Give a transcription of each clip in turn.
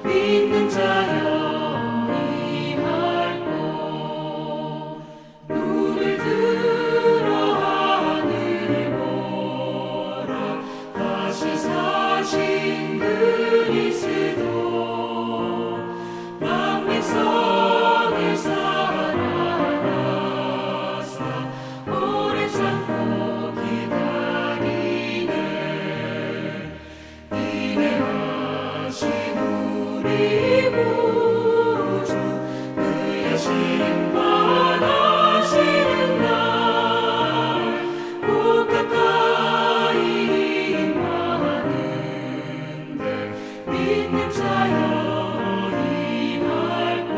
믿는 자여 임할고 눈을 들어 하늘 보라 다시 사신 그리스도 만백성을 살아나사 오래 참고 기다리네 인내하신 우리 구주 그의 심판하시는 날 곧 가까이 임하는데 믿는 자여 임할고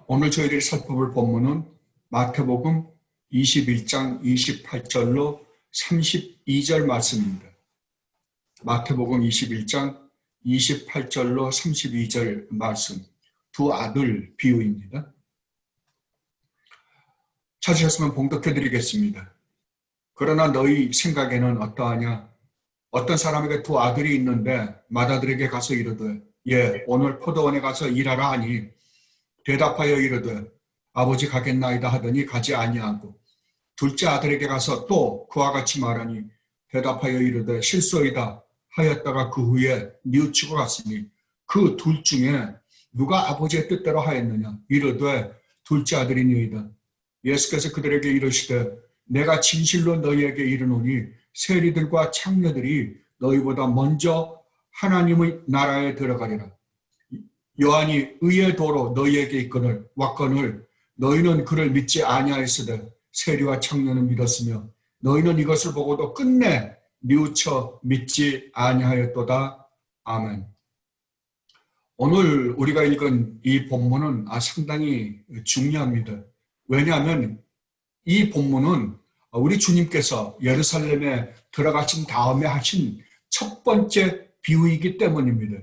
오늘 저희들이 살펴볼 본문은 마태복음 21장 28절로 32절 말씀입니다. 마태복음 21장 28절로 32절 말씀, 두 아들 비유입니다. 찾으셨으면 봉독해 드리겠습니다. 그러나 너희 생각에는 어떠하냐? 어떤 사람에게 두 아들이 있는데 맏아들에게 가서 이르되 예, 오늘 포도원에 가서 일하라 하니 대답하여 이르되 아버지 가겠나이다 하더니 가지 아니하고 둘째 아들에게 가서 또 그와 같이 말하니 대답하여 이르되 실소이다 하였다가 그 후에 뉘우치고 갔으니 그 둘 중에 누가 아버지의 뜻대로 하였느냐? 이르되 둘째 아들이니이다. 예수께서 그들에게 이르시되 내가 진실로 너희에게 이르노니 세리들과 창녀들이 너희보다 먼저 하나님의 나라에 들어가리라. 요한이 의의 도로 너희에게 있거늘 왔거늘 너희는 그를 믿지 아니하였으되 세리와 창녀는 믿었으며 너희는 이것을 보고도 끝내 뉘우쳐 믿지 아니하였도다. 아멘. 오늘 우리가 읽은 이 본문은 상당히 중요합니다. 왜냐하면 이 본문은 우리 주님께서 예루살렘에 들어가신 다음에 하신 첫 번째 비유이기 때문입니다.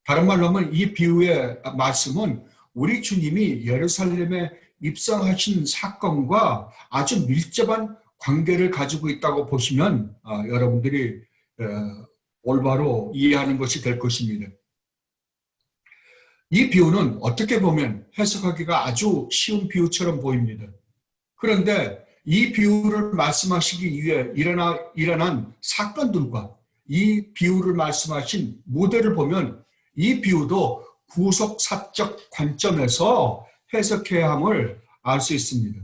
다른 말로 하면 이 비유의 말씀은 우리 주님이 예루살렘에 입성하신 사건과 아주 밀접한 관계를 가지고 있다고 보시면 여러분들이 올바로 이해하는 것이 될 것입니다. 이 비유는 어떻게 보면 해석하기가 아주 쉬운 비유처럼 보입니다. 그런데 이 비유를 말씀하시기 위해 일어난 사건들과 이 비유를 말씀하신 모델을 보면 이 비유도 구속사적 관점에서 해석해야 함을 알 수 있습니다.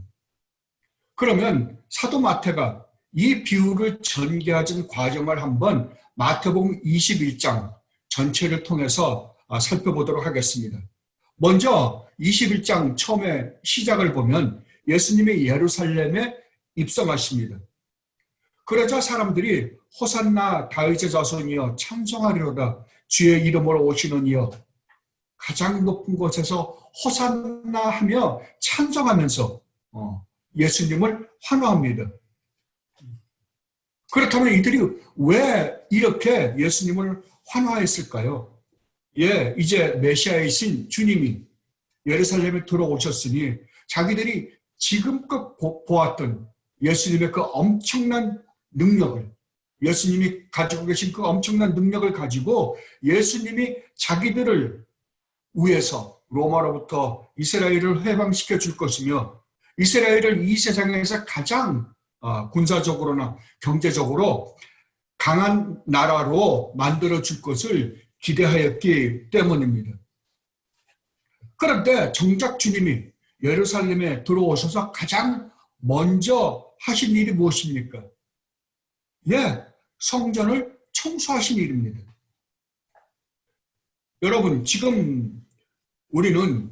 그러면 사도 마태가 이 비유를 전개하는 과정을 한번 마태복음 21장 전체를 통해서 살펴보도록 하겠습니다. 먼저 21장 처음에 시작을 보면 예수님이 예루살렘에 입성하십니다. 그러자 사람들이 호산나 다윗의 자손이여 찬송하리로다 주의 이름으로 오시는 이여 가장 높은 곳에서 호산나 하며 찬송하면서 예수님을 환호합니다. 그렇다면 이들이 왜 이렇게 예수님을 환호했을까요? 예, 이제 메시아이신 주님이 예루살렘에 들어오셨으니 자기들이 지금껏 보았던 예수님의 그 엄청난 능력을, 예수님이 가지고 계신 그 엄청난 능력을 가지고 예수님이 자기들을 위해서 로마로부터 이스라엘을 해방시켜 줄 것이며 이스라엘을 이 세상에서 가장 군사적으로나 경제적으로 강한 나라로 만들어 줄 것을 기대하였기 때문입니다. 그런데 정작 주님이 예루살렘에 들어오셔서 가장 먼저 하신 일이 무엇입니까? 예, 성전을 청소하신 일입니다. 여러분, 지금 우리는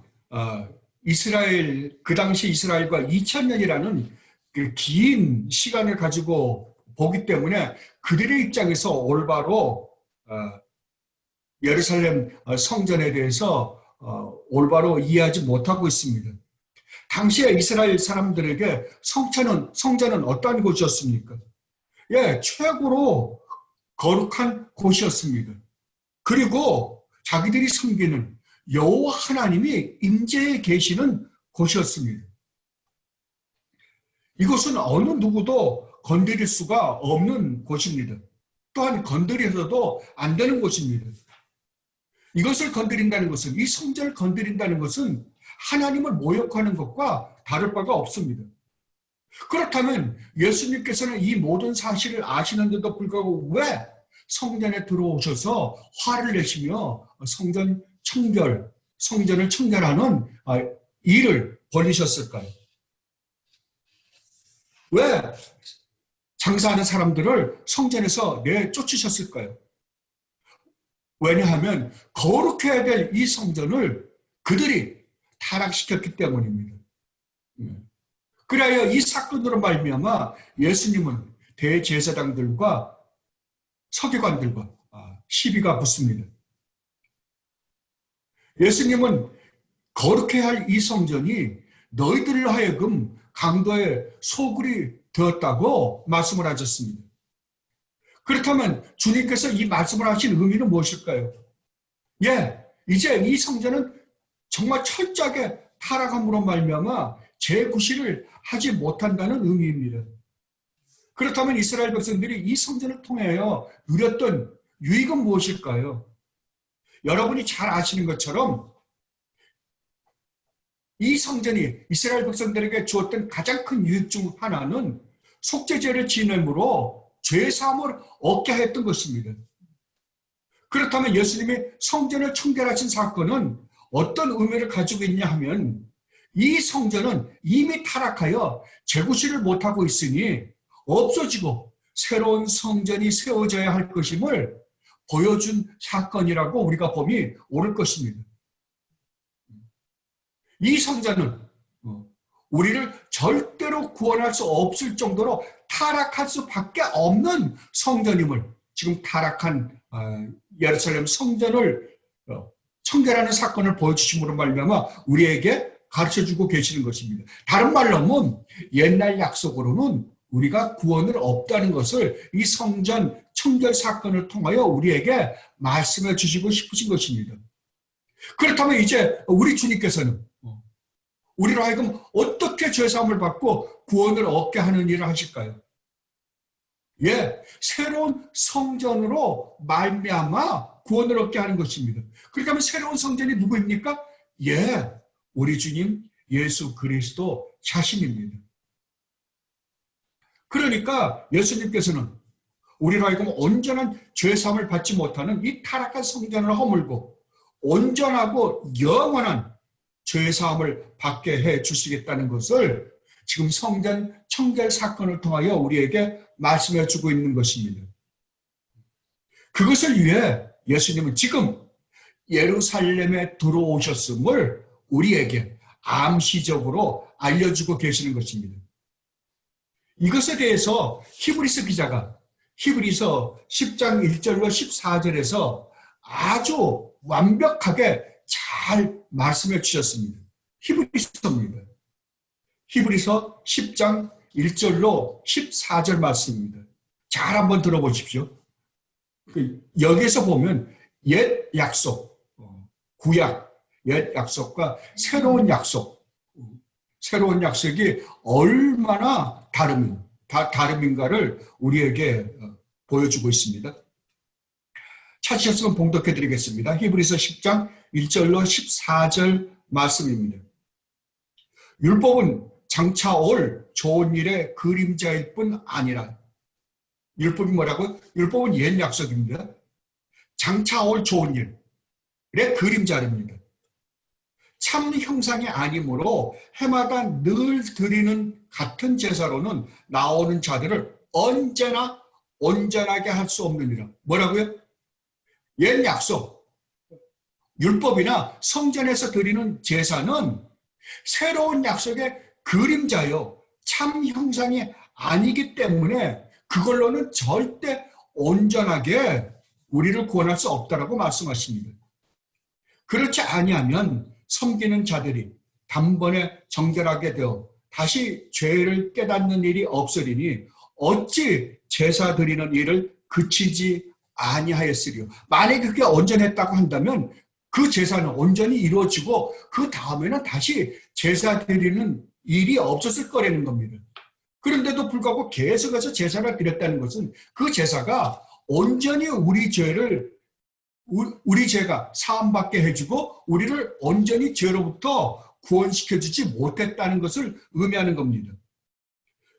이스라엘, 그 당시 이스라엘과 2000년이라는 그 긴 시간을 가지고 보기 때문에 그들의 입장에서 올바로 예루살렘 성전에 대해서 올바로 이해하지 못하고 있습니다. 당시에 이스라엘 사람들에게 성전은 어떠한 곳이었습니까? 예, 최고로 거룩한 곳이었습니다. 그리고 자기들이 섬기는 여호와 하나님이 임재해 계시는 곳이었습니다. 이곳은 어느 누구도 건드릴 수가 없는 곳입니다. 또한 건드려서도 안 되는 곳입니다. 이것을 건드린다는 것은, 이 성전을 건드린다는 것은 하나님을 모욕하는 것과 다를 바가 없습니다. 그렇다면 예수님께서는 이 모든 사실을 아시는데도 불구하고 왜 성전에 들어오셔서 화를 내시며 성전을 청결하는 일을 벌이셨을까요? 왜 장사하는 사람들을 성전에서 내쫓으셨을까요? 왜냐하면 거룩해야 될 이 성전을 그들이 타락시켰기 때문입니다. 그래야 이 사건으로 말미암아 예수님은 대제사장들과 서기관들과 시비가 붙습니다. 예수님은 거룩해야 할 이 성전이 너희들로 하여금 강도의 소굴이 되었다고 말씀을 하셨습니다. 그렇다면 주님께서 이 말씀을 하신 의미는 무엇일까요? 이제 이 성전은 정말 철저하게 타락함으로 말미암아 재구시를 하지 못한다는 의미입니다. 그렇다면 이스라엘 백성들이 이 성전을 통하여 누렸던 유익은 무엇일까요? 여러분이 잘 아시는 것처럼 이 성전이 이스라엘 백성들에게 주었던 가장 큰 유익 중 하나는 속죄제를 지냄으로 죄사함을 얻게 했던 것입니다. 그렇다면 예수님이 성전을 청결하신 사건은 어떤 의미를 가지고 있냐 하면, 이 성전은 이미 타락하여 재구시를 못하고 있으니 없어지고 새로운 성전이 세워져야 할 것임을 보여준 사건이라고 우리가 봄이 옳을 것입니다. 이 성전은 우리를 절대로 구원할 수 없을 정도로 타락할 수밖에 없는 성전임을, 지금 타락한 예루살렘 성전을 청결하는 사건을 보여주심으로 말미암아 우리에게 가르쳐주고 계시는 것입니다. 다른 말로 하면 옛날 약속으로는 우리가 구원을 없다는 것을 이 성전 청결 사건을 통하여 우리에게 말씀해 주시고 싶으신 것입니다. 그렇다면 이제 우리 주님께서는 우리로 하여금 어떻게 죄사함을 받고 구원을 얻게 하는 일을 하실까요? 새로운 성전으로 말미암아 구원을 얻게 하는 것입니다. 그렇다면 새로운 성전이 누구입니까? 우리 주님 예수 그리스도 자신입니다. 그러니까 예수님께서는 우리로 하여금 온전한 죄사함을 받지 못하는 이 타락한 성전을 허물고 온전하고 영원한 죄사함을 받게 해 주시겠다는 것을 지금 성전 청결 사건을 통하여 우리에게 말씀해 주고 있는 것입니다. 그것을 위해 예수님은 지금 예루살렘에 들어오셨음을 우리에게 암시적으로 알려주고 계시는 것입니다. 이것에 대해서 히브리서 기자가 히브리서 10장 1절로 14절에서 아주 완벽하게 잘 말씀해 주셨습니다. 히브리서입니다. 히브리서 10장 1절로 14절 말씀입니다. 잘 한번 들어보십시오. 여기에서 보면 옛 약속, 구약, 옛 약속과 새로운 약속이 얼마나 다름인가를 우리에게 보여주고 있습니다. 찾으셨으면 봉독해 드리겠습니다. 히브리서 10장 1절로 14절 말씀입니다. 율법은 장차 올 좋은 일의 그림자일 뿐 아니라, 율법이 뭐라고요? 율법은 옛 약속입니다. 장차 올 좋은 일의 그림자입니다. 참 형상이 아니므로 해마다 늘 드리는 같은 제사로는 나오는 자들을 언제나 온전하게 할 수 없느니라. 뭐라고요? 옛 약속, 율법이나 성전에서 드리는 제사는 새로운 약속의 그림자요, 참 형상이 아니기 때문에 그걸로는 절대 온전하게 우리를 구원할 수 없다라고 말씀하십니다. 그렇지 아니하면 섬기는 자들이 단번에 정결하게 되어 다시 죄를 깨닫는 일이 없으리니 어찌 제사 드리는 일을 그치지 아니하였으리요. 만약에 그게 온전했다고 한다면 그 제사는 온전히 이루어지고 그 다음에는 다시 제사 드리는 일이 없었을 거라는 겁니다. 그런데도 불구하고 계속해서 제사를 드렸다는 것은 그 제사가 온전히 우리 죄가 사함받게 해주고 우리를 온전히 죄로부터 구원시켜주지 못했다는 것을 의미하는 겁니다.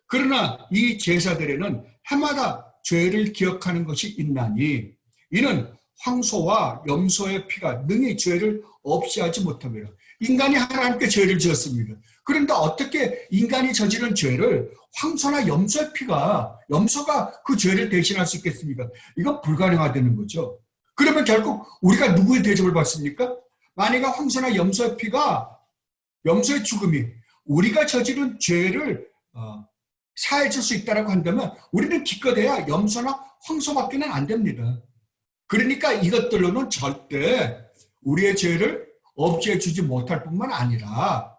그러나 이 제사들에는 해마다 죄를 기억하는 것이 있나니 이는 황소와 염소의 피가 능히 죄를 없이 하지 못합니다. 인간이 하나님께 죄를 지었습니다. 그런데 어떻게 인간이 저지른 죄를 황소나 염소가 그 죄를 대신할 수 있겠습니까? 이건 불가능하다는 거죠. 그러면 결국 우리가 누구의 대접을 받습니까? 만약에 황소나 염소의 피가, 염소의 죽음이 우리가 저지른 죄를 사해줄 수 있다고 한다면 우리는 기껏해야 염소나 황소밖에는 안 됩니다. 그러니까 이것들로는 절대 우리의 죄를 없애해 주지 못할 뿐만 아니라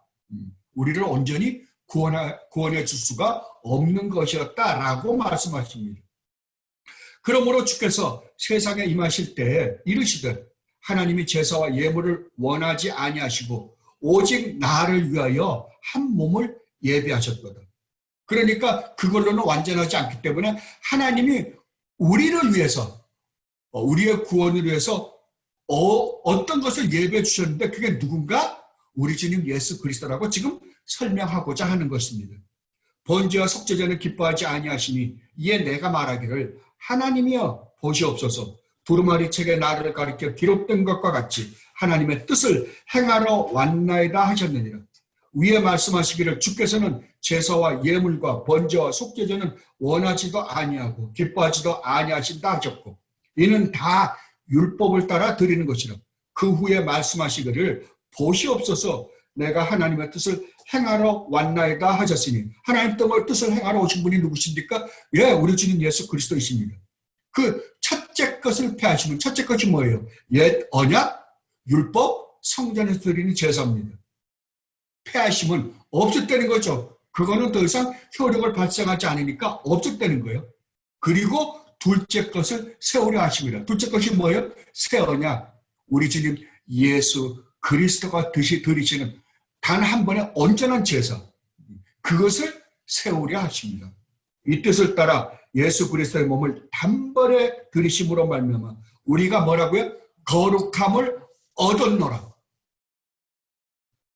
우리를 온전히 구원해 줄 수가 없는 것이었다라고 말씀하십니다. 그러므로 주께서 세상에 임하실 때 이르시되 하나님이 제사와 예물을 원하지 아니하시고 오직 나를 위하여 한 몸을 예비하셨거든. 그러니까 그걸로는 완전하지 않기 때문에 하나님이 우리를 위해서 우리의 구원을 위해서 어떤 것을 예배해 주셨는데 그게 누군가? 우리 주님 예수 그리스도라고 지금 설명하고자 하는 것입니다. 번제와 속죄제는 기뻐하지 아니하시니 이에 내가 말하기를 하나님이여 보시옵소서 두루마리 책에 나를 가리켜 기록된 것과 같이 하나님의 뜻을 행하러 왔나이다 하셨느니라. 위에 말씀하시기를 주께서는 제사와 예물과 번제와 속죄제는 원하지도 아니하고 기뻐하지도 아니하신다 하셨고 이는 다 율법을 따라 드리는 것이라. 그 후에 말씀하시기를 보시옵소서 내가 하나님의 뜻을 행하러 왔나이다 하셨으니 하나님 뜻을 행하러 오신 분이 누구십니까? 예, 우리 주님 예수 그리스도이십니다. 그 첫째 것을 폐하시면 첫째 것이 뭐예요? 옛 언약, 율법, 성전에서 드리는 제사입니다. 폐하시면 없었다는 거죠. 그거는 더 이상 효력을 발생하지 않으니까 없었다는 거예요. 그리고 둘째 것을 세우려 하십니다. 둘째 것이 뭐예요? 새 언약, 우리 주님 예수 그리스도가 드리시는 단 한 번의 온전한 제사, 그것을 세우려 하십니다. 이 뜻을 따라 예수 그리스도의 몸을 단번에 드리심으로 말미암아 우리가 뭐라고요? 거룩함을 얻었노라.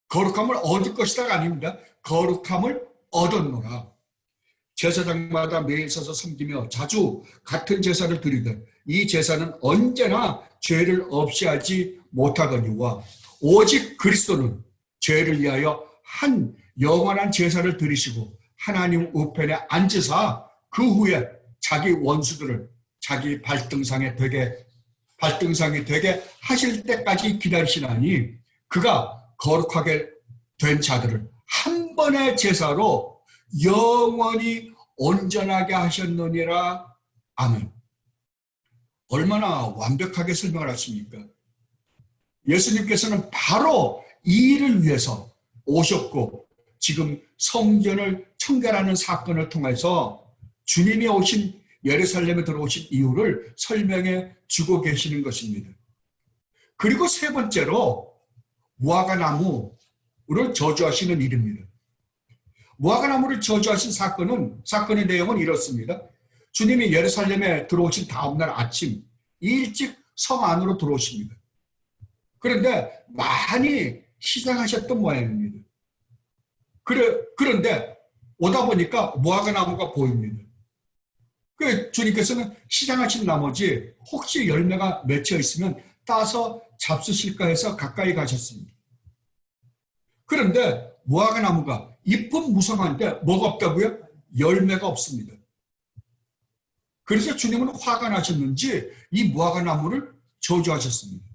거룩함을 얻을 것이다가 아닙니다. 거룩함을 얻었노라. 제사장마다 매일 서서 섬기며 자주 같은 제사를 드리되 이 제사는 언제나 죄를 없이 하지 못하거니와 오직 그리스도는 죄를 위하여 한 영원한 제사를 드리시고 하나님 우편에 앉으사 그 후에 자기 원수들을 자기 발등상이 되게 하실 때까지 기다리시나니 그가 거룩하게 된 자들을 한 번의 제사로 영원히 온전하게 하셨느니라. 아멘. 얼마나 완벽하게 설명을 하십니까? 예수님께서는 바로 이 일을 위해서 오셨고 지금 성전을 청결하는 사건을 통해서 주님이 오신 예루살렘에 들어오신 이유를 설명해 주고 계시는 것입니다. 그리고 세 번째로 무화과나무를 저주하시는 일입니다. 무화과나무를 저주하신 사건의 내용은 이렇습니다. 주님이 예루살렘에 들어오신 다음날 아침 일찍 성 안으로 들어오십니다. 그런데 많이 시장하셨던 모양입니다. 그런데 오다 보니까 무화과나무가 보입니다. 그 주님께서는 시장하신 나머지 혹시 열매가 맺혀 있으면 따서 잡수실까 해서 가까이 가셨습니다. 그런데 무화과나무가 잎은 무성한데 뭐가 없다고요? 열매가 없습니다. 그래서 주님은 화가 나셨는지 이 무화과나무를 저주하셨습니다.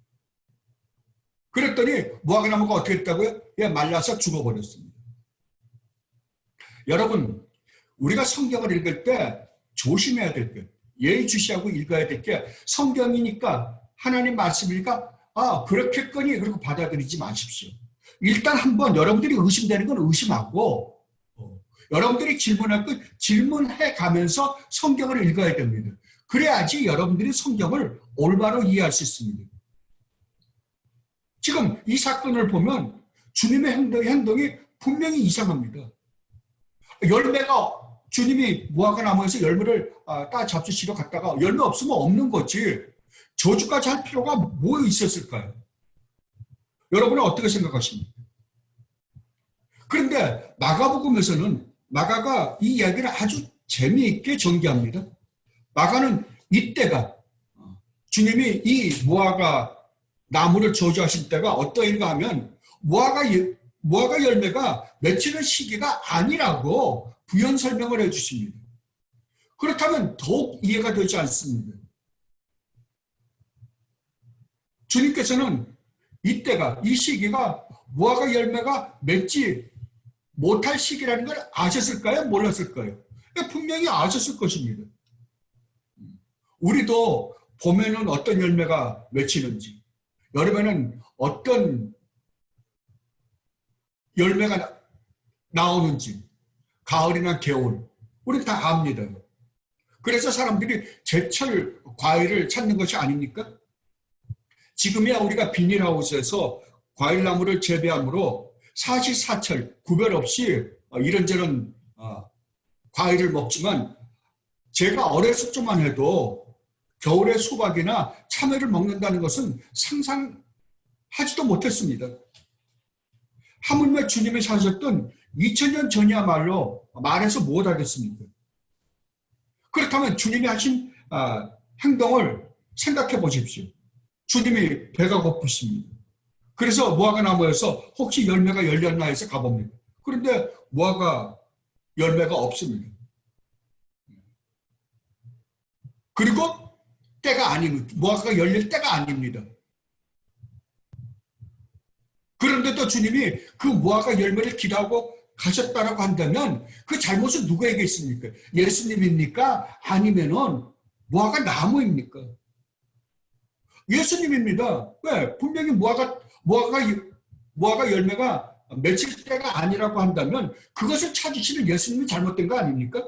그랬더니 무화과나무가 어떻게 했다고요? 말라서 죽어버렸습니다. 여러분, 우리가 성경을 읽을 때 조심해야 될 것, 예의주시하고 읽어야 될 게 성경이니까 하나님 말씀이니까 그렇겠거니 그리고 받아들이지 마십시오. 일단 한번 여러분들이 의심되는 건 의심하고 여러분들이 질문할 건 질문해 가면서 성경을 읽어야 됩니다. 그래야지 여러분들이 성경을 올바로 이해할 수 있습니다. 지금 이 사건을 보면 주님의 행동이 분명히 이상합니다. 열매가 주님이 무화과 나무에서 열매를 따 잡수시러 갔다가 열매 없으면 없는 거지 저주까지 할 필요가 뭐 있었을까요? 여러분은 어떻게 생각하십니까? 그런데 마가복음에서는 마가가 이 이야기를 아주 재미있게 전개합니다. 마가는 이때가 주님이 이 무화과 나무를 저주하실 때가 어떠인가 하면 무화과 열매가 맺히는 시기가 아니라고 부연 설명을 해주십니다. 그렇다면 더욱 이해가 되지 않습니다. 주님께서는 이때가 이 시기가 무화과 열매가 맺지 못할 시기라는 걸 아셨을까요? 몰랐을까요? 분명히 아셨을 것입니다. 우리도 봄에는 어떤 열매가 맺히는지, 여름에는 어떤 열매가 나오는지, 가을이나 겨울, 우리는 다 압니다. 그래서 사람들이 제철 과일을 찾는 것이 아닙니까? 지금이야 우리가 비닐하우스에서 과일나무를 재배함으로 사시사철 구별 없이 이런저런 과일을 먹지만 제가 어렸을 적만 해도 겨울에 수박이나 참외를 먹는다는 것은 상상하지도 못했습니다. 하물며 주님이 사셨던 2000년 전이야말로 말해서 못하겠습니까? 그렇다면 주님이 하신 행동을 생각해 보십시오. 주님이 배가 고프십니다. 그래서 무화과 나무에서 혹시 열매가 열렸나 해서 가봅니다. 그런데 무화과 열매가 없습니다. 그리고 때가 아닙니다. 무화과가 열릴 때가 아닙니다. 그런데도 주님이 그 무화과 열매를 기도하고 가셨다라고 한다면 그 잘못은 누구에게 있습니까? 예수님입니까? 아니면은 무화과 나무입니까? 예수님입니다. 왜? 분명히 무화과 열매가 맺힐 때가 아니라고 한다면 그것을 찾으시는 예수님이 잘못된 거 아닙니까?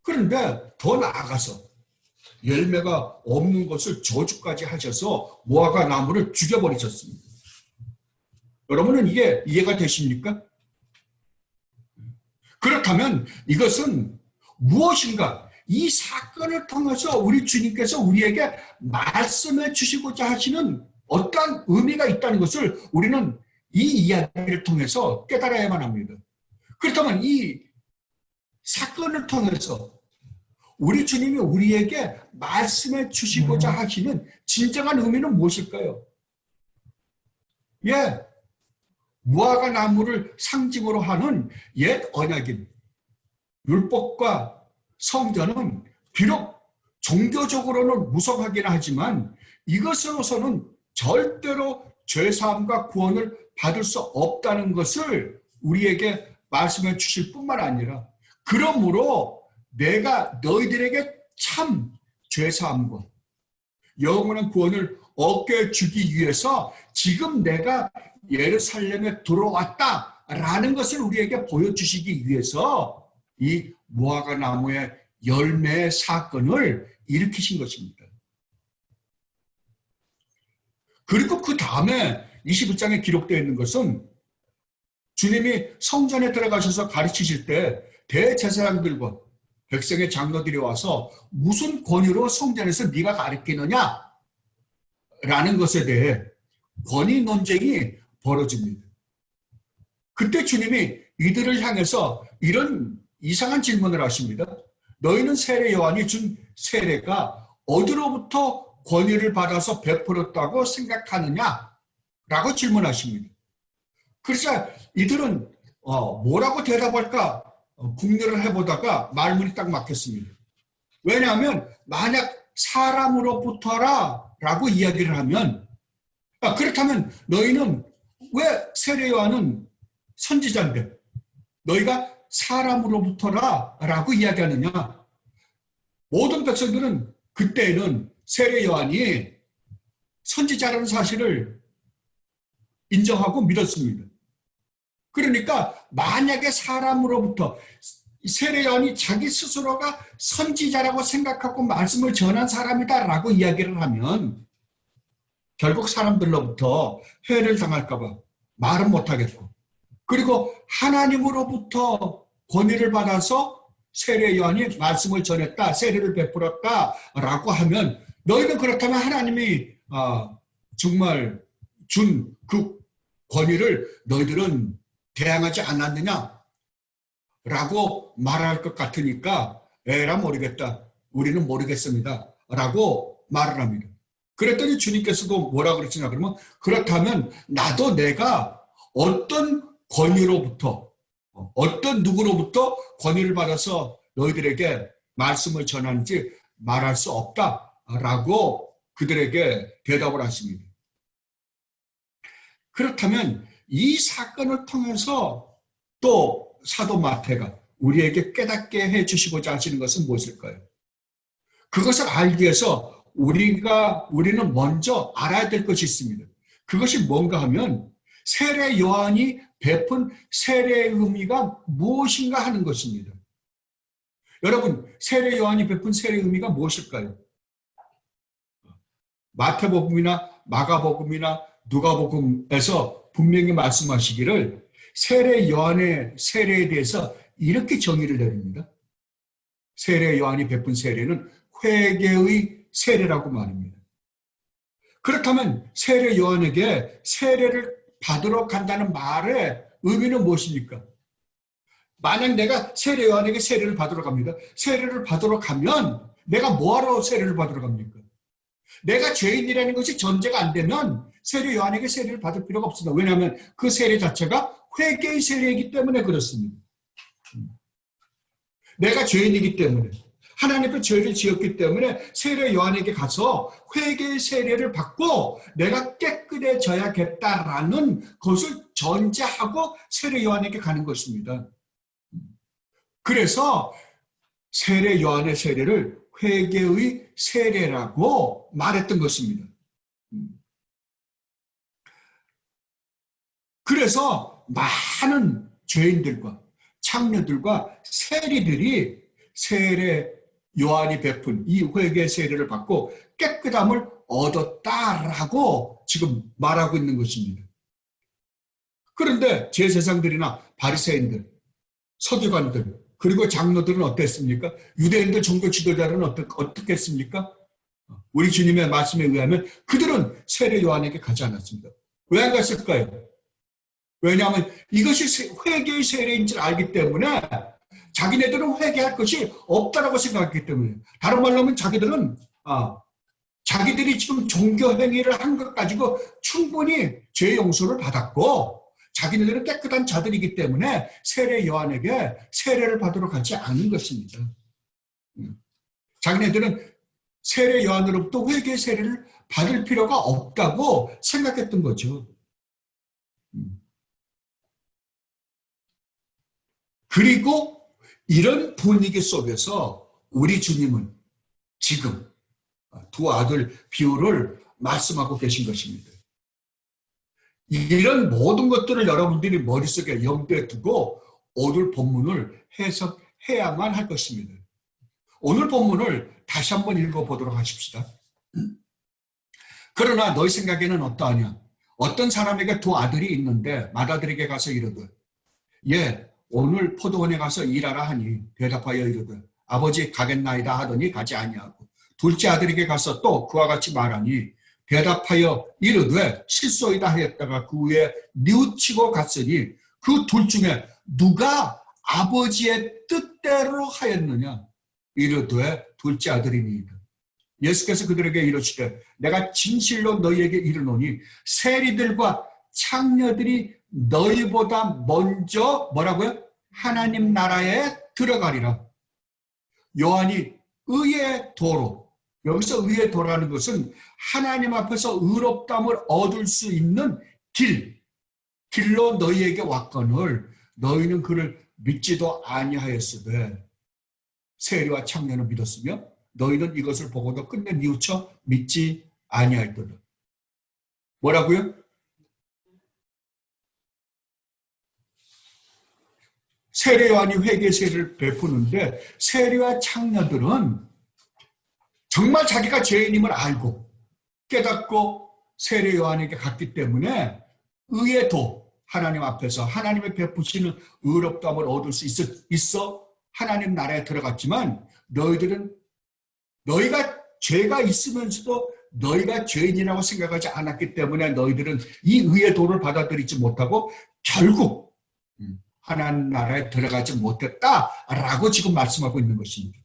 그런데 더 나아가서 열매가 없는 것을 저주까지 하셔서 무화과 나무를 죽여버리셨습니다. 여러분은 이게 이해가 되십니까? 그렇다면 이것은 무엇인가? 이 사건을 통해서 우리 주님께서 우리에게 말씀해 주시고자 하시는 어떠한 의미가 있다는 것을 우리는 이 이야기를 통해서 깨달아야만 합니다. 그렇다면 이 사건을 통해서 우리 주님이 우리에게 말씀해 주시고자 하시는 진정한 의미는 무엇일까요? 예, 무화과 나무를 상징으로 하는 옛 언약인 율법과 성전은 비록 종교적으로는 무성하긴 하지만 이것으로서는 절대로 죄사함과 구원을 받을 수 없다는 것을 우리에게 말씀해 주실 뿐만 아니라 그러므로 내가 너희들에게 참 죄사함과 영원한 구원을 얻게 주기 위해서 지금 내가 예루살렘에 들어왔다라는 것을 우리에게 보여주시기 위해서 이 무화과 나무의 열매 사건을 일으키신 것입니다. 그리고 그 다음에 21장에 기록되어 있는 것은 주님이 성전에 들어가셔서 가르치실 때 대제사장들과 백성의 장로들이 와서 무슨 권위로 성전에서 네가 가르치느냐? 라는 것에 대해 권위 논쟁이 벌어집니다. 그때 주님이 이들을 향해서 이런 이상한 질문을 하십니다. 너희는 세례 요한이 준 세례가 어디로부터 권위를 받아서 베풀었다고 생각하느냐? 라고 질문하십니다. 그래서 이들은 뭐라고 대답할까 궁리를 해보다가 말문이 딱 막혔습니다. 왜냐하면 만약 사람으로부터라 라고 이야기를 하면 그렇다면 너희는 왜 세례 요한은 선지자인데 너희가 사람으로부터라 라고 이야기하느냐? 모든 백성들은 그때는 세례 요한이 선지자라는 사실을 인정하고 믿었습니다. 그러니까 만약에 사람으로부터 세례 요한이 자기 스스로가 선지자라고 생각하고 말씀을 전한 사람이다라고 이야기를 하면 결국 사람들로부터 해를 당할까 봐 말은 못하겠고, 그리고 하나님으로부터 권위를 받아서 세례 요한이 말씀을 전했다, 세례를 베풀었다라고 하면 너희는 그렇다면 하나님이 정말 준 그 권위를 너희들은 대항하지 않았느냐? 라고 말할 것 같으니까 에라 모르겠다. 우리는 모르겠습니다. 라고 말을 합니다. 그랬더니 주님께서도 뭐라 그러시냐 그러면 그렇다면 나도 내가 어떤 권위로부터 어떤 누구로부터 권위를 받아서 너희들에게 말씀을 전하는지 말할 수 없다라고 그들에게 대답을 하십니다. 그렇다면 이 사건을 통해서 또 사도 마태가 우리에게 깨닫게 해주시고자 하시는 것은 무엇일까요? 그것을 알기 위해서 우리는 먼저 알아야 될 것이 있습니다. 그것이 뭔가 하면 세례 요한이 베푼 세례의 의미가 무엇인가 하는 것입니다. 여러분, 세례 요한이 베푼 세례의 의미가 무엇일까요? 마태복음이나 마가복음이나 누가복음에서 분명히 말씀하시기를 세례 요한의 세례에 대해서 이렇게 정의를 내립니다. 세례 요한이 베푼 세례는 회개의 세례라고 말합니다. 그렇다면 세례 요한에게 세례를 받으러 간다는 말의 의미는 무엇입니까? 만약 내가 세례 요한에게 세례를 받으러 갑니다. 세례를 받으러 가면 내가 뭐하러 세례를 받으러 갑니까? 내가 죄인이라는 것이 전제가 안 되면 세례 요한에게 세례를 받을 필요가 없습니다. 왜냐하면 그 세례 자체가 회개의 세례이기 때문에 그렇습니다. 내가 죄인이기 때문에 하나님 앞에 죄를 지었기 때문에 세례 요한에게 가서 회개의 세례를 받고 내가 깨끗해져야겠다라는 것을 전제하고 세례 요한에게 가는 것입니다. 그래서 세례 요한의 세례를 회개의 세례라고 말했던 것입니다. 그래서 많은 죄인들과 창녀들과 세리들이 세례 요한이 베푼 이 회개 세례를 받고 깨끗함을 얻었다라고 지금 말하고 있는 것입니다. 그런데 제사장들이나 바리새인들, 서기관들, 그리고 장로들은 어땠습니까? 유대인들 종교 지도자들은 어떻겠습니까? 우리 주님의 말씀에 의하면 그들은 세례 요한에게 가지 않았습니다. 왜 안 갔을까요? 왜냐하면 이것이 회개의 세례인 줄 알기 때문에 자기네들은 회개할 것이 없다라고 생각했기 때문에, 다른 말로 하면 자기들이 지금 종교 행위를 한 것 가지고 충분히 죄 용서를 받았고 자기네들은 깨끗한 자들이기 때문에 세례 요한에게 세례를 받으러 가지 않은 것입니다. 자기네들은 세례 요한으로부터 회개 세례를 받을 필요가 없다고 생각했던 거죠. 그리고 이런 분위기 속에서 우리 주님은 지금 두 아들 비유를 말씀하고 계신 것입니다. 이런 모든 것들을 여러분들이 머릿속에 염두에 두고 오늘 본문을 해석해야만 할 것입니다. 오늘 본문을 다시 한번 읽어보도록 하십시다. 그러나 너희 생각에는 어떠하냐? 어떤 사람에게 두 아들이 있는데 맏아들에게 가서 이르되 예, 오늘 포도원에 가서 일하라 하니 대답하여 이르되 아버지 가겠나이다 하더니 가지 아니하고 둘째 아들에게 가서 또 그와 같이 말하니 대답하여 이르되 실소이다 하였다가 그 후에 뉘우치고 갔으니 그 둘 중에 누가 아버지의 뜻대로 하였느냐? 이르되 둘째 아들이니이다. 예수께서 그들에게 이르시되 내가 진실로 너희에게 이르노니 세리들과 창녀들이 너희보다 먼저 뭐라고요? 하나님 나라에 들어가리라. 요한이 의의 도로, 여기서 의의 도라는 것은 하나님 앞에서 의롭다함을 얻을 수 있는 길로 너희에게 왔거늘 너희는 그를 믿지도 아니하였으되 세리와 창녀는 믿었으며 너희는 이것을 보고도 끝내 뉘우쳐 믿지 아니하였도다. 뭐라고요? 세례 요한이 회개 세례를 베푸는데 세례와 창녀들은 정말 자기가 죄인임을 알고 깨닫고 세례 요한에게 갔기 때문에 의의 도 하나님 앞에서 하나님의 베푸시는 의롭다함을 얻을 수 있어 하나님 나라에 들어갔지만 너희가 죄가 있으면서도 너희가 죄인이라고 생각하지 않았기 때문에 너희들은 이 의의 도를 받아들이지 못하고 결국 하나님 나라에 들어가지 못했다라고 지금 말씀하고 있는 것입니다.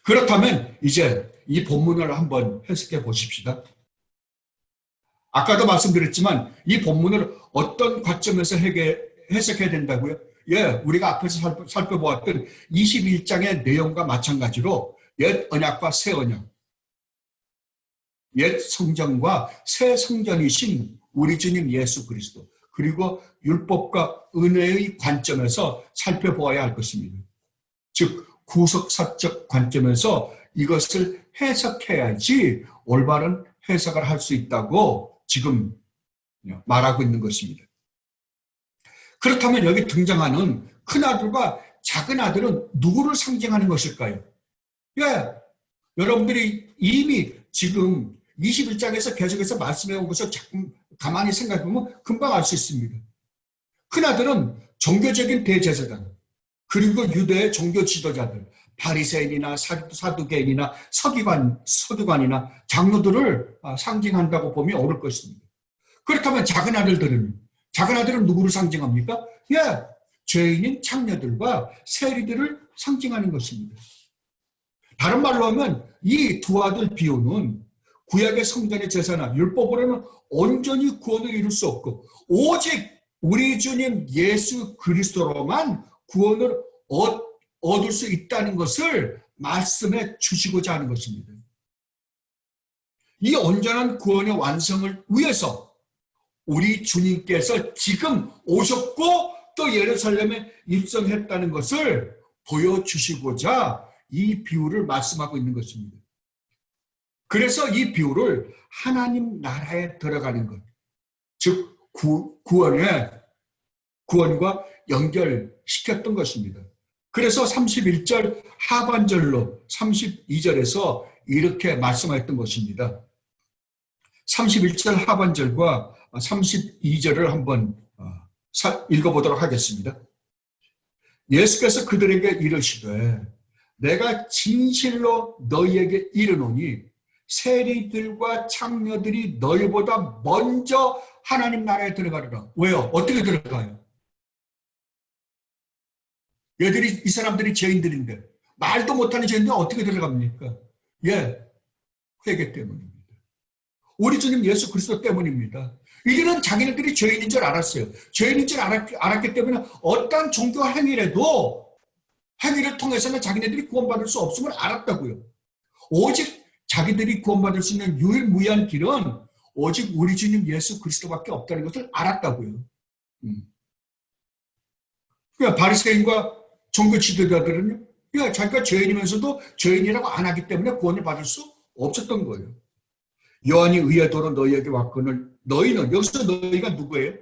그렇다면 이제 이 본문을 한번 해석해 보십시다. 아까도 말씀드렸지만 이 본문을 어떤 관점에서 해석해야 된다고요? 우리가 앞에서 살펴보았던 21장의 내용과 마찬가지로 옛 언약과 새 언약, 옛 성전과 새 성전이신 우리 주님 예수 그리스도, 그리고 율법과 은혜의 관점에서 살펴보아야 할 것입니다. 즉 구속사적 관점에서 이것을 해석해야지 올바른 해석을 할 수 있다고 지금 말하고 있는 것입니다. 그렇다면 여기 등장하는 큰아들과 작은아들은 누구를 상징하는 것일까요? 여러분들이 이미 지금 21장에서 계속해서 말씀해 온 것을 자꾸 가만히 생각해보면 금방 알 수 있습니다. 큰아들은 종교적인 대제사장, 그리고 유대의 종교 지도자들, 바리새인이나 사두개인이나 서기관이나 장로들을 상징한다고 보면 옳을 것입니다. 그렇다면 작은 아들은 누구를 상징합니까? 죄인인 창녀들과 세리들을 상징하는 것입니다. 다른 말로 하면 이 두 아들 비유는 구약의 성전의 제사나 율법으로는 온전히 구원을 이룰 수 없고 오직 우리 주님 예수 그리스도로만 구원을 얻을 수 있다는 것을 말씀해 주시고자 하는 것입니다. 이 온전한 구원의 완성을 위해서 우리 주님께서 지금 오셨고 또 예루살렘에 입성했다는 것을 보여주시고자 이 비유를 말씀하고 있는 것입니다. 그래서 이 비유를 하나님 나라에 들어가는 것, 즉 구원과 연결시켰던 것입니다. 그래서 31절 하반절로 32절에서 이렇게 말씀하였던 것입니다. 31절 하반절과 32절을 한번 읽어보도록 하겠습니다. 예수께서 그들에게 이르시되 내가 진실로 너희에게 이르노니 세리들과 창녀들이 너희보다 먼저 하나님 나라에 들어가리라. 왜요? 어떻게 들어가요? 이 사람들이 죄인들인데, 말도 못하는 죄인들 어떻게 들어갑니까? 회개 때문입니다. 우리 주님 예수 그리스도 때문입니다. 이들은 자기네들이 죄인인 줄 알았어요. 죄인인 줄 알았기 때문에 어떤 종교 행위를 통해서는 자기네들이 구원받을 수 없음을 알았다고요. 오직 자기들이 구원받을 수 있는 유일무이한 길은 오직 우리 주님 예수 그리스도밖에 없다는 것을 알았다고요. 그러니까 바리새인과 종교 지도자들은요, 자기가 죄인이면서도 죄인이라고 안 하기 때문에 구원을 받을 수 없었던 거예요. 요한이 의의 도로 너희에게 왔거늘 너희는, 여기서 너희가 누구예요?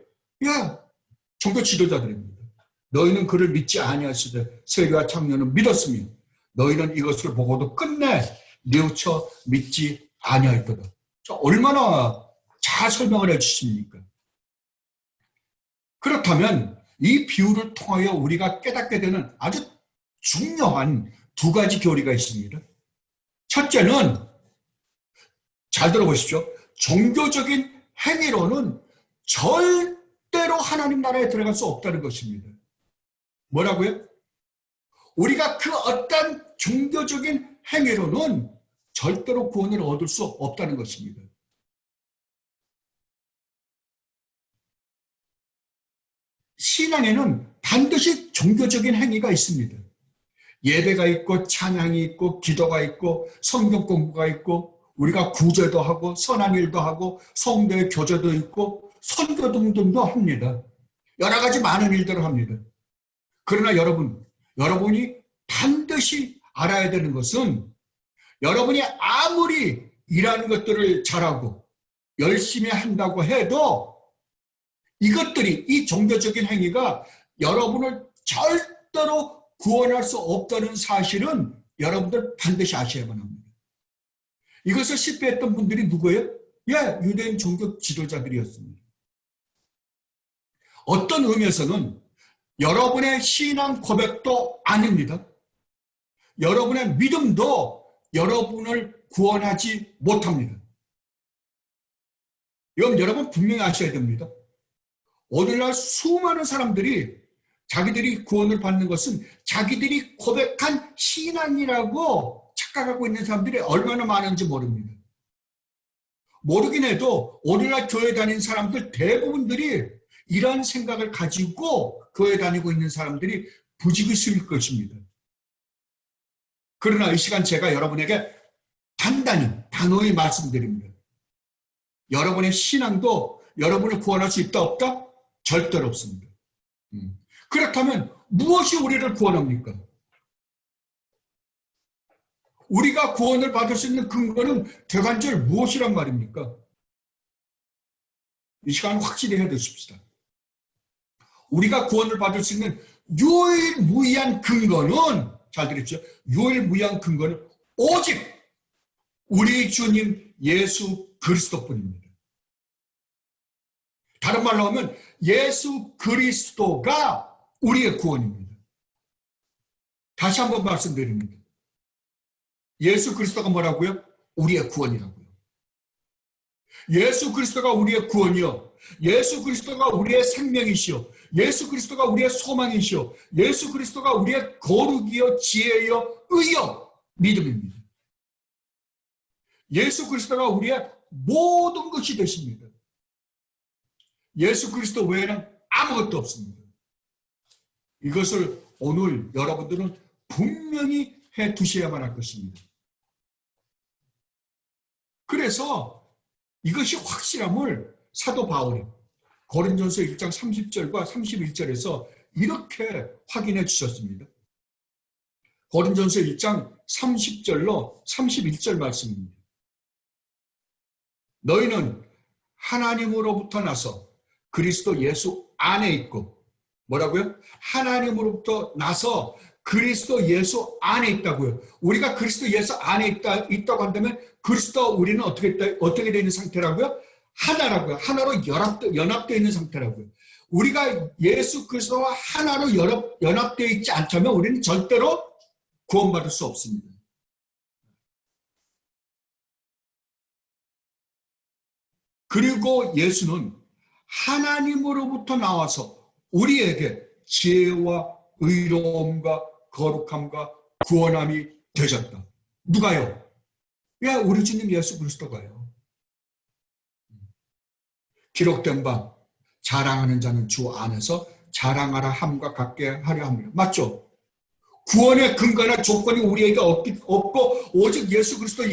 종교 지도자들입니다. 너희는 그를 믿지 아니하시되 세리와 창녀는 믿었으며 너희는 이것을 보고도 끝내 뉘우쳐 믿지 아니하였도다. 얼마나 잘 설명을 해주십니까? 그렇다면 이 비유를 통하여 우리가 깨닫게 되는 아주 중요한 두 가지 교리가 있습니다. 첫째는, 잘 들어보십시오. 종교적인 행위로는 절대로 하나님 나라에 들어갈 수 없다는 것입니다. 뭐라고요? 우리가 그 어떤 종교적인 행위로는 절대로 구원을 얻을 수 없다는 것입니다. 신앙에는 반드시 종교적인 행위가 있습니다. 예배가 있고 찬양이 있고 기도가 있고 성경 공부가 있고 우리가 구제도 하고 선한 일도 하고 성도의 교제도 있고 선교 등등도 합니다. 여러 가지 많은 일들을 합니다. 그러나 여러분이 반드시 알아야 되는 것은 여러분이 아무리 일하는 것들을 잘하고 열심히 한다고 해도 이 종교적인 행위가 여러분을 절대로 구원할 수 없다는 사실은 여러분들 반드시 아셔야만 합니다. 이것을 실패했던 분들이 누구예요? 예, 유대인 종교 지도자들이었습니다. 어떤 의미에서는 여러분의 신앙 고백도 아닙니다. 여러분의 믿음도 여러분을 구원하지 못합니다. 이건 여러분 분명히 아셔야 됩니다. 오늘날 수많은 사람들이 자기들이 구원을 받는 것은 자기들이 고백한 신앙이라고 착각하고 있는 사람들이 얼마나 많은지 모릅니다. 모르긴 해도 오늘날 교회 다니는 사람들 대부분들이 이런 생각을 가지고 교회 다니고 있는 사람들이 부지기수일 것입니다. 그러나 이 시간 제가 여러분에게 단호히 말씀드립니다. 여러분의 신앙도 여러분을 구원할 수 있다 없다? 절대로 없습니다. 그렇다면 무엇이 우리를 구원합니까? 우리가 구원을 받을 수 있는 근거는 대관절 무엇이란 말입니까? 이 시간 확실히 해두십시다. 우리가 구원을 받을 수 있는 유일무이한 근거는, 잘 들으십시오. 유일무이한 근거는 오직 우리 주님 예수 그리스도뿐입니다. 다른 말로 하면 예수 그리스도가 우리의 구원입니다. 다시 한번 말씀드립니다. 예수 그리스도가 뭐라고요? 우리의 구원이라고요. 예수 그리스도가 우리의 구원이요. 예수 그리스도가 우리의 생명이시요. 예수 그리스도가 우리의 소망이시요. 예수 그리스도가 우리의 거룩이요, 지혜요, 의요, 믿음입니다. 예수 그리스도가 우리의 모든 것이 되십니다. 예수 그리스도 외에는 아무것도 없습니다. 이것을 오늘 여러분들은 분명히 해 두셔야만 할 것입니다. 그래서 이것이 확실함을 사도 바울이 고린도전서 1장 30절과 31절에서 이렇게 확인해 주셨습니다. 고린도전서 1장 30절로 31절 말씀입니다. 너희는 하나님으로부터 나서 그리스도 예수 안에 있고, 뭐라고요? 하나님으로부터 나서 그리스도 예수 안에 있다고요. 우리가 그리스도 예수 안에 있다고 한다면 그리스도와 우리는 어떻게 되어 있는 상태라고요? 하나라고요. 하나로 연합되어 있는 상태라고요. 우리가 예수 그리스도와 하나로 연합되어 있지 않다면 우리는 절대로 구원받을 수 없습니다. 그리고 예수는 하나님으로부터 나와서 우리에게 지혜와 의로움과 거룩함과 구원함이 되셨다. 누가요? 야, 우리 주님 예수 그리스도가요. 기록된 바 자랑하는 자는 주 안에서 자랑하라 함과 같게 하려 합니다. 맞죠? 구원의 근거나 조건이 우리에게 없고 오직 예수 그리스도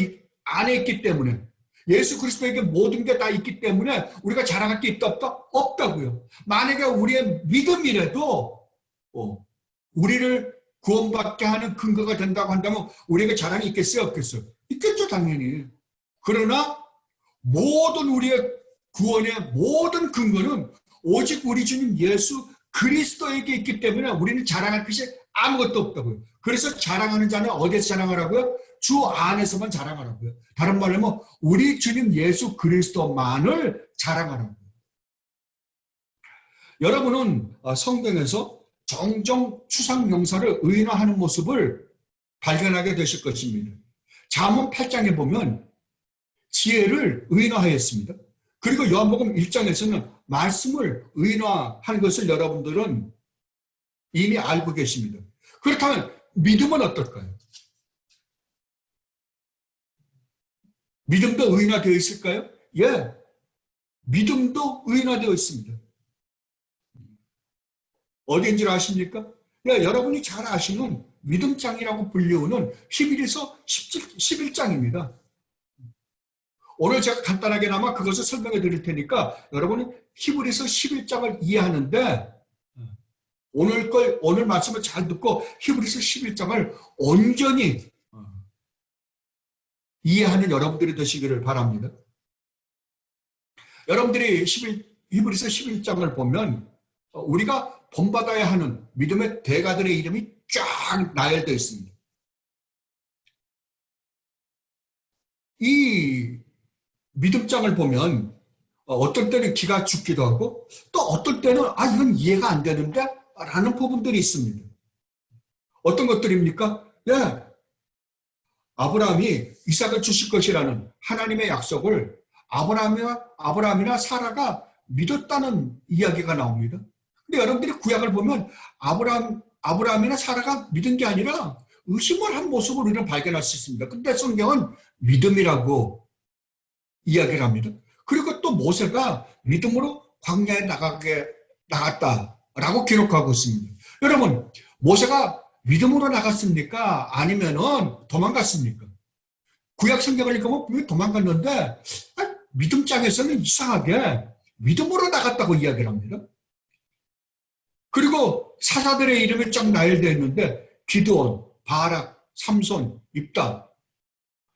안에 있기 때문에, 예수 그리스도에게 모든 게 다 있기 때문에 우리가 자랑할 게 있다 없다? 없다고요. 만약에 우리의 믿음이라도 우리를 구원받게 하는 근거가 된다고 한다면 우리에게 자랑이 있겠어요? 없겠어요? 있겠죠, 당연히. 그러나 모든 우리의 구원의 모든 근거는 오직 우리 주님 예수 그리스도에게 있기 때문에 우리는 자랑할 것이 아무것도 없다고요. 그래서 자랑하는 자는 어디서 자랑하라고요? 주 안에서만 자랑하라고요. 다른 말로 하면 우리 주님 예수 그리스도만을 자랑하라고요. 여러분은 성경에서 종종 추상 명사를 의인화하는 모습을 발견하게 되실 것입니다. 잠언 8장에 보면 지혜를 의인화하였습니다. 그리고 요한복음 1장에서는 말씀을 의인화한 것을 여러분들은 이미 알고 계십니다. 그렇다면 믿음은 어떨까요? 믿음도 의인화되어 있을까요? 예, 믿음도 의인화되어 있습니다. 어디인 줄 아십니까? 예, 여러분이 잘 아시는 믿음장이라고 불리우는 히브리서 11장입니다. 오늘 제가 간단하게나마 그것을 설명해 드릴 테니까 여러분은 히브리서 11장을 이해하는데 오늘 말씀을 잘 듣고 히브리서 11장을 온전히 이해하는 여러분들이 되시기를 바랍니다. 여러분들이 히브리서 11장을 보면 우리가 본받아야 하는 믿음의 대가들의 이름이 쫙 나열되어 있습니다. 이 믿음장을 보면 어떨 때는 기가 죽기도 하고 또 어떨 때는 이건 이해가 안 되는데 라는 부분들이 있습니다. 어떤 것들입니까? 예, 아브라함이 이삭을 주실 것이라는 하나님의 약속을 아브라함이나 사라가 믿었다는 이야기가 나옵니다. 근데 여러분들이 구약을 보면 아브라함이나 사라가 믿은 게 아니라 의심을 한 모습을 우리는 발견할 수 있습니다. 근데 성경은 믿음이라고 이야기를 합니다. 그리고 또 모세가 믿음으로 광야에 나갔다라고 기록하고 있습니다. 여러분, 모세가 믿음으로 나갔습니까? 아니면은 도망갔습니까? 구약 성경을 읽으면 분명히 도망갔는데 믿음장에서는 이상하게 믿음으로 나갔다고 이야기를 합니다. 그리고 사사들의 이름이 쫙 나열되어 있는데 기드온, 바락, 삼손, 입다.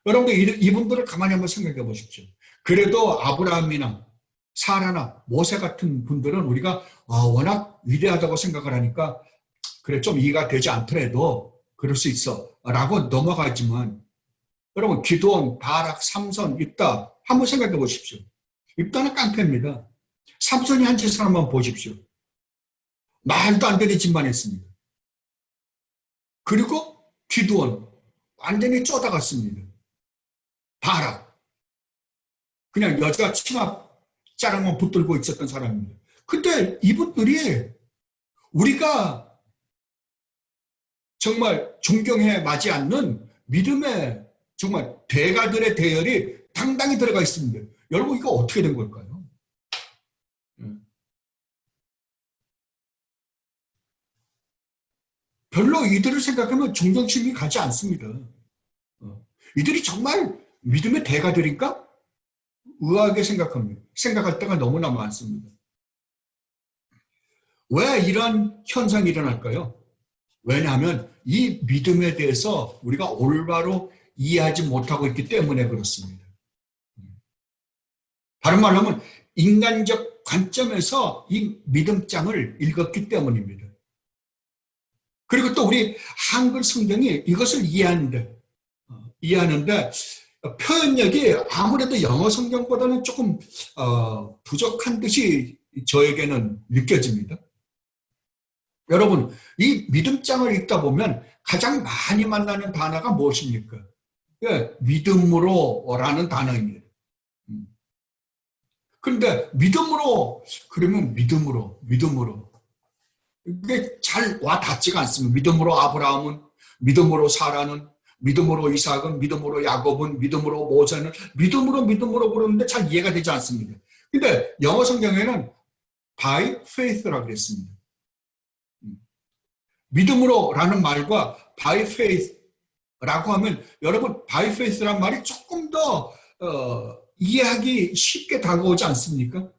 여러분들 이분들을 가만히 한번 생각해 보십시오. 그래도 아브라함이나 사라나 모세 같은 분들은 우리가 워낙 위대하다고 생각을 하니까 그래 좀 이해가 되지 않더라도 그럴 수 있어 라고 넘어가지만 여러분 기드온, 바락, 삼손, 입다 한번 생각해 보십시오. 입다는 깡패입니다. 삼손이 한 짓을 한번 보십시오. 말도 안 되는 짓만 했습니다. 그리고 기드온 완전히 쪼다갔습니다. 바락 그냥 여자 치마 자랑만 붙들고 있었던 사람입니다. 근데 이분들이 우리가 정말 존경해 마지 않는 믿음의 정말 대가들의 대열이 당당히 들어가 있습니다. 여러분 이거 어떻게 된 걸까요? 별로 이들을 생각하면 존경심이 가지 않습니다. 이들이 정말 믿음의 대가들인가? 의아하게 생각합니다. 생각할 때가 너무나 많습니다. 왜 이런 현상이 일어날까요? 왜냐하면 이 믿음에 대해서 우리가 올바로 이해하지 못하고 있기 때문에 그렇습니다. 다른 말로 하면 인간적 관점에서 이 믿음장을 읽었기 때문입니다. 그리고 또 우리 한글 성경이 이것을 이해하는데 표현력이 아무래도 영어 성경보다는 조금 부족한 듯이 저에게는 느껴집니다. 여러분, 이 믿음장을 읽다 보면 가장 많이 만나는 단어가 무엇입니까? 예, 믿음으로라는 단어입니다. 그런데 믿음으로 그러면 믿음으로 이게 잘 와 닿지가 않습니다. 믿음으로 아브라함은, 믿음으로 사라는, 믿음으로 이삭은, 믿음으로 야곱은, 믿음으로 모세는, 믿음으로 그러는데 잘 이해가 되지 않습니다. 근데 영어 성경에는 by faith라고 그랬습니다. 믿음으로라는 말과 by faith라고 하면 여러분 by faith라는 말이 조금 더 이해하기 쉽게 다가오지 않습니까?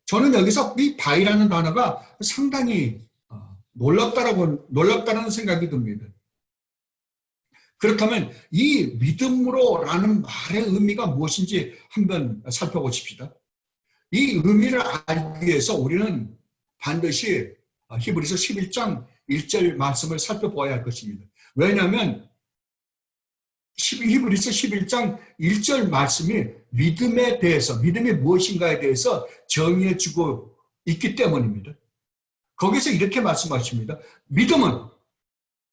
저는 여기서 이 by라는 단어가 상당히 놀랍다는 생각이 듭니다. 그렇다면 이 믿음으로라는 말의 의미가 무엇인지 한번 살펴보십시다. 이 의미를 알기 위해서 우리는 반드시 히브리서 11장 1절 말씀을 살펴보아야 할 것입니다. 왜냐하면 히브리서 11장 1절 말씀이 믿음에 대해서, 믿음이 무엇인가에 대해서 정의해주고 있기 때문입니다. 거기서 이렇게 말씀하십니다. 믿음은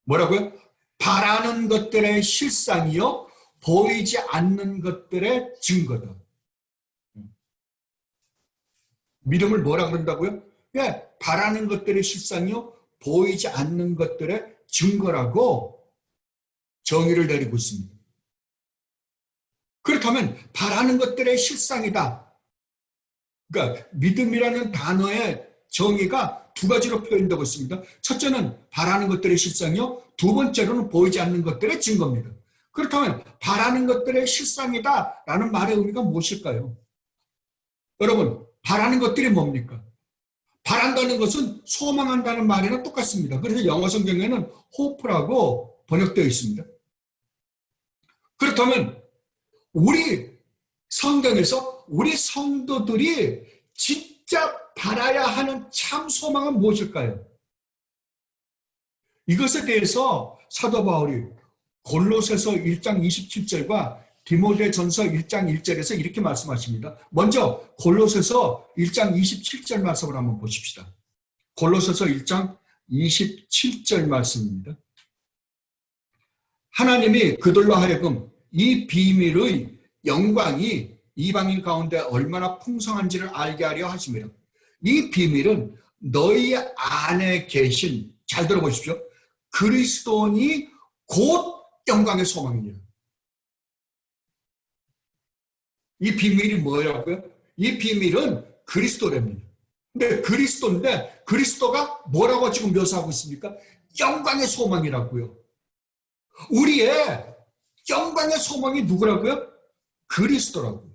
뭐라고요? 바라는 것들의 실상이요 보이지 않는 것들의 증거다. 믿음을 뭐라 그런다고요? 예, 바라는 것들의 실상이요 보이지 않는 것들의 증거라고 정의를 내리고 있습니다. 그렇다면 바라는 것들의 실상이다. 그러니까 믿음이라는 단어의 정의가 두 가지로 표현되고 있습니다. 첫째는 바라는 것들의 실상이요. 두 번째로는 보이지 않는 것들의 증거입니다. 그렇다면 바라는 것들의 실상이다라는 말의 의미가 무엇일까요? 여러분, 바라는 것들이 뭡니까? 바란다는 것은 소망한다는 말이랑 똑같습니다. 그래서 영어 성경에는 hope라고 번역되어 있습니다. 그렇다면 우리 성경에서 우리 성도들이 진짜 알아야 하는 참 소망은 무엇일까요? 이것에 대해서 사도 바울이 골로새서 1장 27절과 디모데전서 1장 1절에서 이렇게 말씀하십니다. 먼저 골로새서 1장 27절 말씀을 한번 보십시다. 골로새서 1장 27절 말씀입니다. 하나님이 그들로 하여금 이 비밀의 영광이 이방인 가운데 얼마나 풍성한지를 알게 하려 하심이라. 이 비밀은 너희 안에 계신, 잘 들어보십시오, 그리스도인이 곧 영광의 소망이에요. 이 비밀이 뭐라고요? 이 비밀은 그리스도랍니다. 근데 그리스도인데 그리스도가 뭐라고 지금 묘사하고 있습니까? 영광의 소망이라고요. 우리의 영광의 소망이 누구라고요? 그리스도라고요.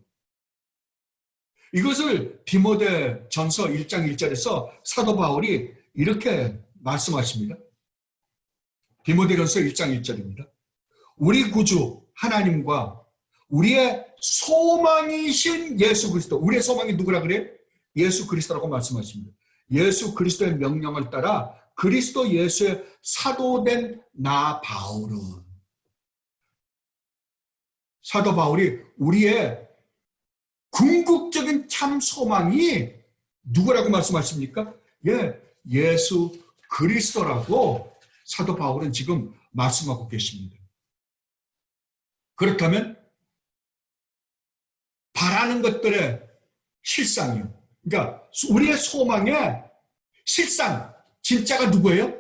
이것을 디모데전서 1장 1절에서 사도 바울이 이렇게 말씀하십니다. 디모데전서 1장 1절입니다. 우리 구주 하나님과 우리의 소망이신 예수 그리스도. 우리의 소망이 누구라 그래요? 예수 그리스도라고 말씀하십니다. 예수 그리스도의 명령을 따라 그리스도 예수의 사도된 나 바울은, 사도 바울이 우리의 궁극적인 참 소망이 누구라고 말씀하십니까? 예수 그리스도라고 사도 바울은 지금 말씀하고 계십니다. 그렇다면 바라는 것들의 실상이요. 그러니까 우리의 소망의 실상, 진짜가 누구예요?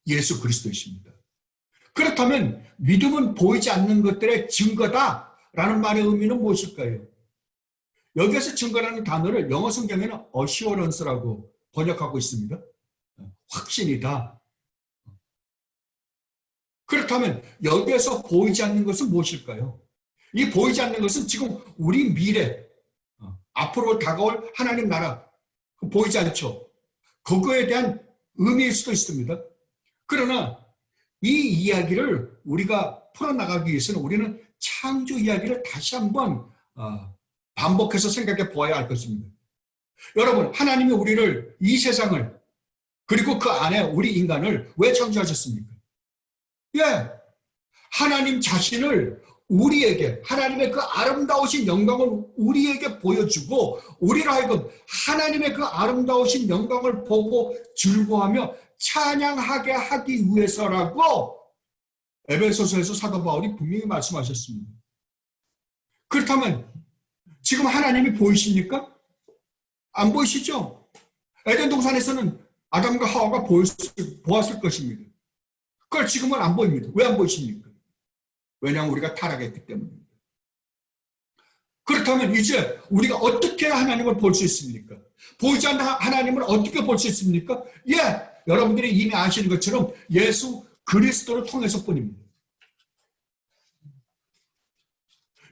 예수 그리스도이십니다. 그렇다면 믿음은 보이지 않는 것들의 증거다라는 말의 의미는 무엇일까요? 여기에서 증거라는 단어를 영어 성경에는 assurance라고 번역하고 있습니다. 확신이다. 그렇다면 여기에서 보이지 않는 것은 무엇일까요? 이 보이지 않는 것은 지금 우리 미래, 앞으로 다가올 하나님 나라, 보이지 않죠? 그거에 대한 의미일 수도 있습니다. 그러나 이 이야기를 우리가 풀어나가기 위해서는 우리는 창조 이야기를 다시 한번 반복해서 생각해 보아야 할 것입니다. 여러분, 하나님이 우리를, 이 세상을, 그리고 그 안에 우리 인간을 왜 창조하셨습니까? 하나님 자신을 우리에게, 하나님의 그 아름다우신 영광을 우리에게 보여주고, 우리로 하여금 하나님의 그 아름다우신 영광을 보고 즐거워하며 찬양하게 하기 위해서라고 에베소서에서 사도 바울이 분명히 말씀하셨습니다. 그렇다면 지금 하나님이 보이십니까? 안 보이시죠? 에덴 동산에서는 아담과 하와가 보았을 것입니다. 그걸 지금은 안 보입니다. 왜 안 보이십니까? 왜냐하면 우리가 타락했기 때문입니다. 그렇다면 이제 우리가 어떻게 하나님을 볼 수 있습니까? 보이지 않는 하나님을 어떻게 볼 수 있습니까? 여러분들이 이미 아시는 것처럼 예수 그리스도를 통해서뿐입니다.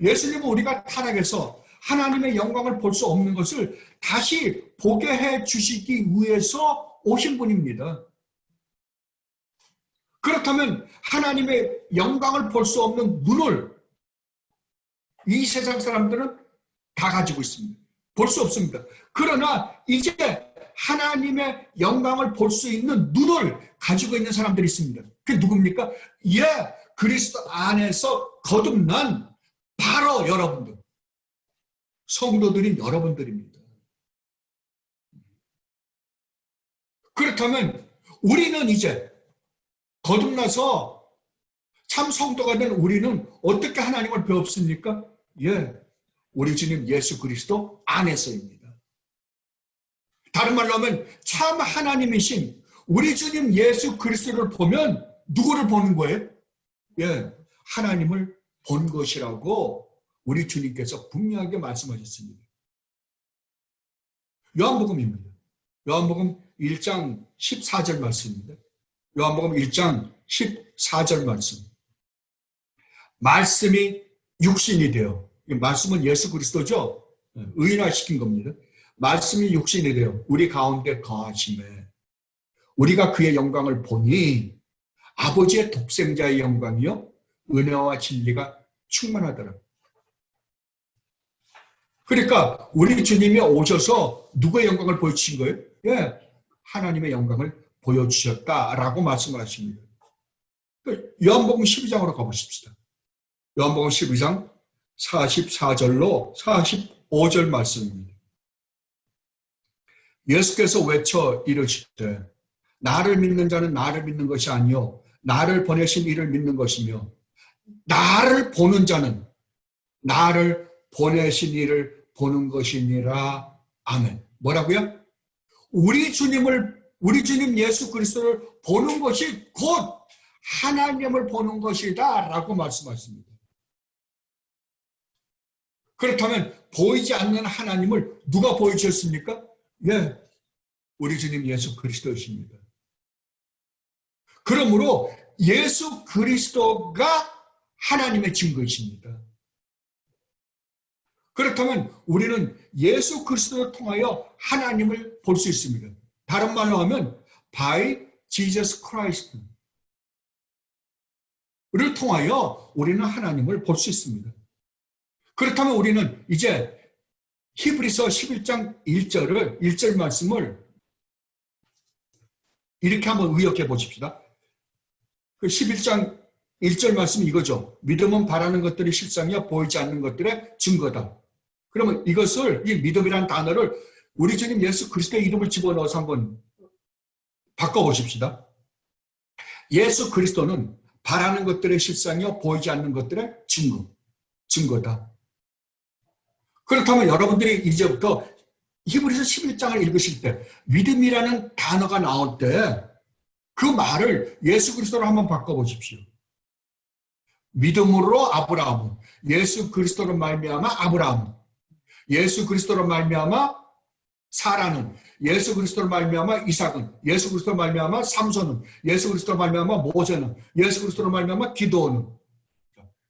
예수님은 우리가 타락해서 하나님의 영광을 볼 수 없는 것을 다시 보게 해 주시기 위해서 오신 분입니다. 그렇다면 하나님의 영광을 볼 수 없는 눈을 이 세상 사람들은 다 가지고 있습니다. 볼 수 없습니다. 그러나 이제 하나님의 영광을 볼 수 있는 눈을 가지고 있는 사람들이 있습니다. 그게 누굽니까? 그리스도 안에서 거듭난 바로 여러분들, 성도들인 여러분들입니다. 그렇다면 우리는 이제 거듭나서 참 성도가 된 우리는 어떻게 하나님을 배웁습니까? 우리 주님 예수 그리스도 안에서입니다. 다른 말로 하면 참 하나님이신 우리 주님 예수 그리스도를 보면 누구를 보는 거예요? 하나님을 본 것이라고 우리 주님께서 분명하게 말씀하셨습니다. 요한복음입니다. 요한복음 1장 14절 말씀입니다. 요한복음 1장 14절 말씀. 말씀이 육신이 되어, 말씀은 예수 그리스도죠. 의인화시킨 겁니다. 말씀이 육신이 되어 우리 가운데 거하심에 우리가 그의 영광을 보니 아버지의 독생자의 영광이요 은혜와 진리가 충만하더라. 그러니까 우리 주님이 오셔서 누구의 영광을 보여주신 거예요? 예, 하나님의 영광을 보여주셨다라고 말씀하십니다. 요한복음 12장으로 가보십시다. 요한복음 12장 44절로 45절 말씀입니다. 예수께서 외쳐 이르시되 나를 믿는 자는 나를 믿는 것이 아니요 나를 보내신 이를 믿는 것이며 나를 보는 자는 나를 보내신 이를 보는 것이니라. 아멘. 뭐라고요? 우리 주님 예수 그리스도를 보는 것이 곧 하나님을 보는 것이다 라고 말씀하십니다. 그렇다면 보이지 않는 하나님을 누가 보여주셨습니까? 예, 우리 주님 예수 그리스도이십니다. 그러므로 예수 그리스도가 하나님의 증거이십니다. 그렇다면 우리는 예수 그리스도를 통하여 하나님을 볼 수 있습니다. 다른 말로 하면 by Jesus Christ를 통하여 우리는 하나님을 볼 수 있습니다. 그렇다면 우리는 이제 히브리서 11장 1절 말씀을 이렇게 한번 의역해 보십시다. 그 11장 1절 말씀이 이거죠. 믿음은 바라는 것들이 실상이야 보이지 않는 것들의 증거다. 그러면 이것을, 이 믿음이라는 단어를 우리 주님 예수 그리스도의 이름을 집어넣어서 한번 바꿔보십시다. 예수 그리스도는 바라는 것들의 실상이요 보이지 않는 것들의 증거다. 그렇다면 여러분들이 이제부터 히브리서 11장을 읽으실 때 믿음이라는 단어가 나올 때 그 말을 예수 그리스도로 한번 바꿔보십시오. 믿음으로 아브라함, 예수 그리스도로 말미암아 아브라함, 예수 그리스도로 말미암아 사라는, 예수 그리스도로 말미암아 이삭은, 예수 그리스도로 말미암아 삼손은, 예수 그리스도로 말미암아 모세는, 예수 그리스도로 말미암아 기도는.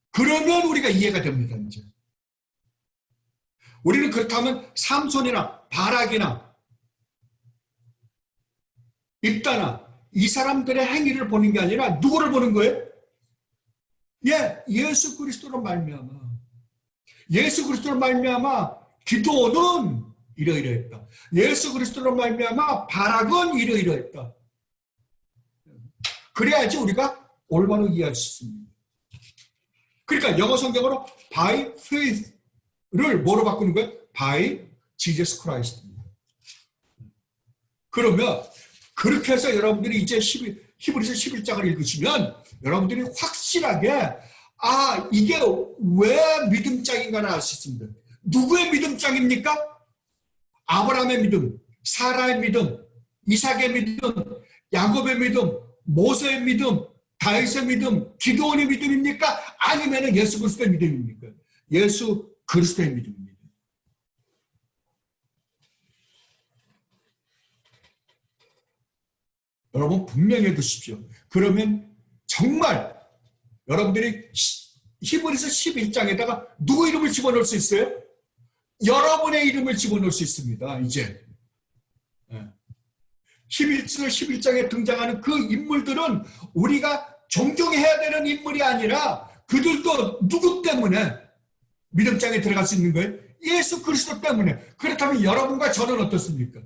그러면 우리가 이해가 됩니다. 이제 우리는 그렇다면 삼손이나 바락이나 입다나 이 사람들의 행위를 보는 게 아니라 누구를 보는 거예요? 예, 예수 그리스도로 말미암아. 예수 그리스도로 말미암아 기도는 이러이러했다. 예수 그리스도로 말미암아 바락은 이러이러했다. 그래야지 우리가 올바로 이해할 수 있습니다. 그러니까 영어 성경으로 by faith를 뭐로 바꾸는 거예요? by Jesus Christ. 그러면 그렇게 해서 여러분들이 이제 히브리서 11장을 읽으시면 여러분들이 확실하게 이게 왜 믿음장인가를 알 수 있습니다. 누구의 믿음장입니까? 아브라함의 믿음, 사라의 믿음, 이삭의 믿음, 야곱의 믿음, 모세의 믿음, 다윗의 믿음, 기도원의 믿음입니까? 아니면 예수 그리스도의 믿음입니까? 예수 그리스도의 믿음입니다. 여러분 분명히 두십시오. 그러면 정말 여러분들이 히브리서 11장에다가 누구 이름을 집어넣을 수 있어요? 여러분의 이름을 집어넣을 수 있습니다. 이제 히브리서 11장에 등장하는 그 인물들은 우리가 존경해야 되는 인물이 아니라 그들도 누구 때문에 믿음장에 들어갈 수 있는 거예요? 예수 그리스도 때문에. 그렇다면 여러분과 저는 어떻습니까?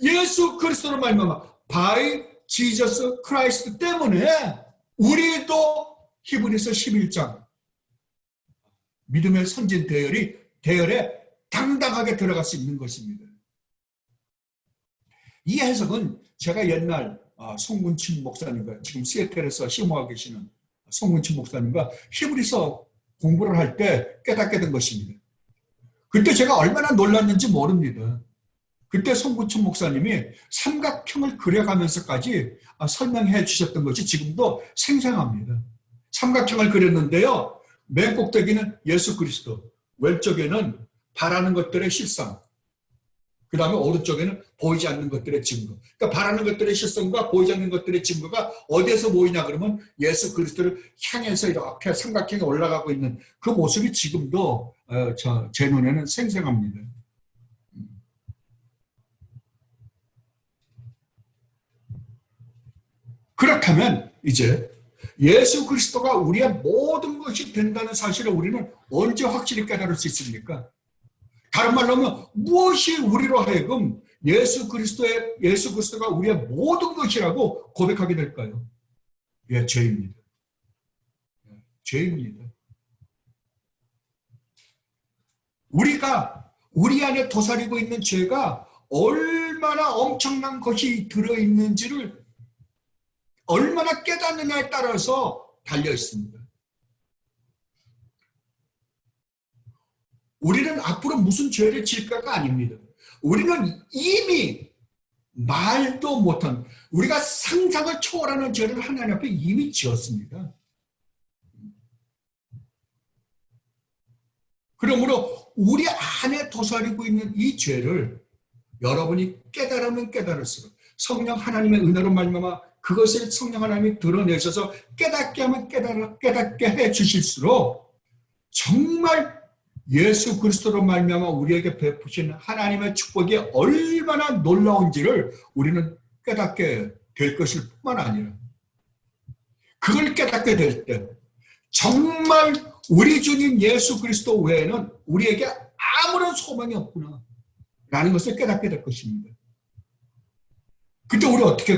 예수 그리스도로 말미암아 by Jesus Christ 때문에 우리도 히브리서 11장 믿음의 선진 대열에 당당하게 들어갈 수 있는 것입니다. 이 해석은 제가 옛날 송문친 목사님과 지금 시애틀에서 심호하고 계시는 송문친 목사님과 히브리서 공부를 할 때 깨닫게 된 것입니다. 그때 제가 얼마나 놀랐는지 모릅니다. 그때 송구춘 목사님이 삼각형을 그려가면서까지 설명해 주셨던 것이 지금도 생생합니다. 삼각형을 그렸는데요. 맨 꼭대기는 예수 그리스도, 왼쪽에는 바라는 것들의 실상, 그 다음에 오른쪽에는 보이지 않는 것들의 증거. 그러니까 바라는 것들의 실상과 보이지 않는 것들의 증거가 어디에서 보이냐 그러면 예수 그리스도를 향해서 이렇게 삼각형에 올라가고 있는 그 모습이 지금도 제 눈에는 생생합니다. 그렇다면 이제 예수 그리스도가 우리의 모든 것이 된다는 사실을 우리는 언제 확실히 깨달을 수 있습니까? 다른 말로 하면 무엇이 우리로 하여금 예수 그리스도가 우리의 모든 것이라고 고백하게 될까요? 예, 죄입니다. 죄입니다. 우리 안에 도사리고 있는 죄가 얼마나 엄청난 것이 들어있는지를 얼마나 깨닫느냐에 따라서 달려 있습니다. 우리는 앞으로 무슨 죄를 질까가 아닙니다. 우리는 이미 말도 못한, 우리가 상상을 초월하는 죄를 하나님 앞에 이미 지었습니다. 그러므로 우리 안에 도사리고 있는 이 죄를 여러분이 깨달으면 깨달을수록 성령 하나님의 은혜로 말미암아 그것을 성령 하나님이 드러내셔서 깨닫게 하면 깨닫게 해 주실수록 정말 예수 그리스도로 말미암아 우리에게 베푸신 하나님의 축복이 얼마나 놀라운지를 우리는 깨닫게 될 것일 뿐만 아니라 그걸 깨닫게 될 때 정말 우리 주님 예수 그리스도 외에는 우리에게 아무런 소망이 없구나 라는 것을 깨닫게 될 것입니다. 그때 우리 어떻게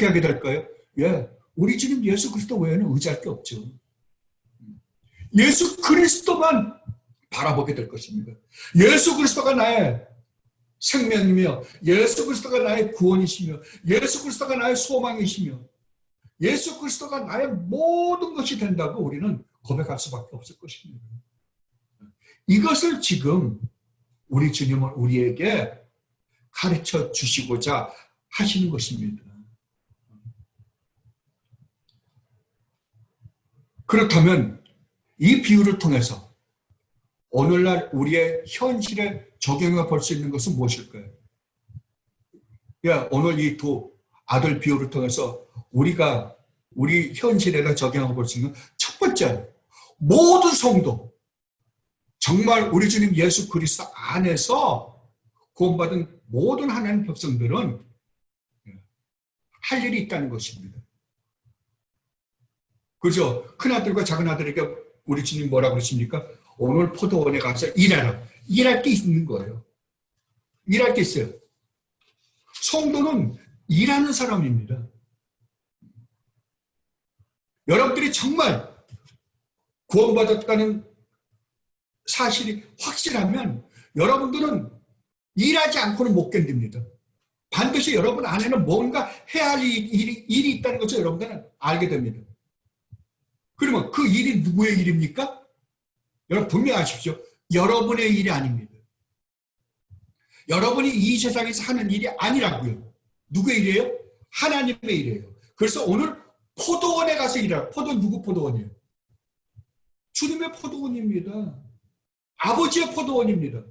하게 될까요? 예, 우리 주님 예수 그리스도 외에는 의지할 게 없죠. 예수 그리스도만 바라보게 될 것입니다. 예수 그리스도가 나의 생명이며 예수 그리스도가 나의 구원이시며 예수 그리스도가 나의 소망이시며 예수 그리스도가 나의 모든 것이 된다고 우리는 고백할 수밖에 없을 것입니다. 이것을 지금 우리 주님은 우리에게 가르쳐 주시고자 하시는 것입니다. 그렇다면 이 비유를 통해서 오늘날 우리의 현실에 적용해 볼 수 있는 것은 무엇일까요? 오늘 이 두 아들 비유를 통해서 우리 현실에다 적용해 볼 수 있는 첫 번째, 모든 성도, 정말 우리 주님 예수 그리스도 안에서 구원받은 모든 하나님 백성들은 할 일이 있다는 것입니다. 그죠? 큰아들과 작은아들에게 우리 주님 뭐라 그러십니까? 오늘 포도원에 가서 일하라. 일할 게 있는 거예요. 일할 게 있어요. 성도는 일하는 사람입니다. 여러분들이 정말 구원받았다는 사실이 확실하면 여러분들은 일하지 않고는 못 견딥니다. 반드시 여러분 안에는 뭔가 해야 할 일이 있다는 것을 여러분들은 알게 됩니다. 그러면 그 일이 누구의 일입니까? 여러분 분명히 아십시오. 여러분의 일이 아닙니다. 여러분이 이 세상에서 하는 일이 아니라고요. 누구의 일이에요? 하나님의 일이에요. 그래서 오늘 포도원에 가서 일하라. 누구 포도원이에요? 주님의 포도원입니다. 아버지의 포도원입니다.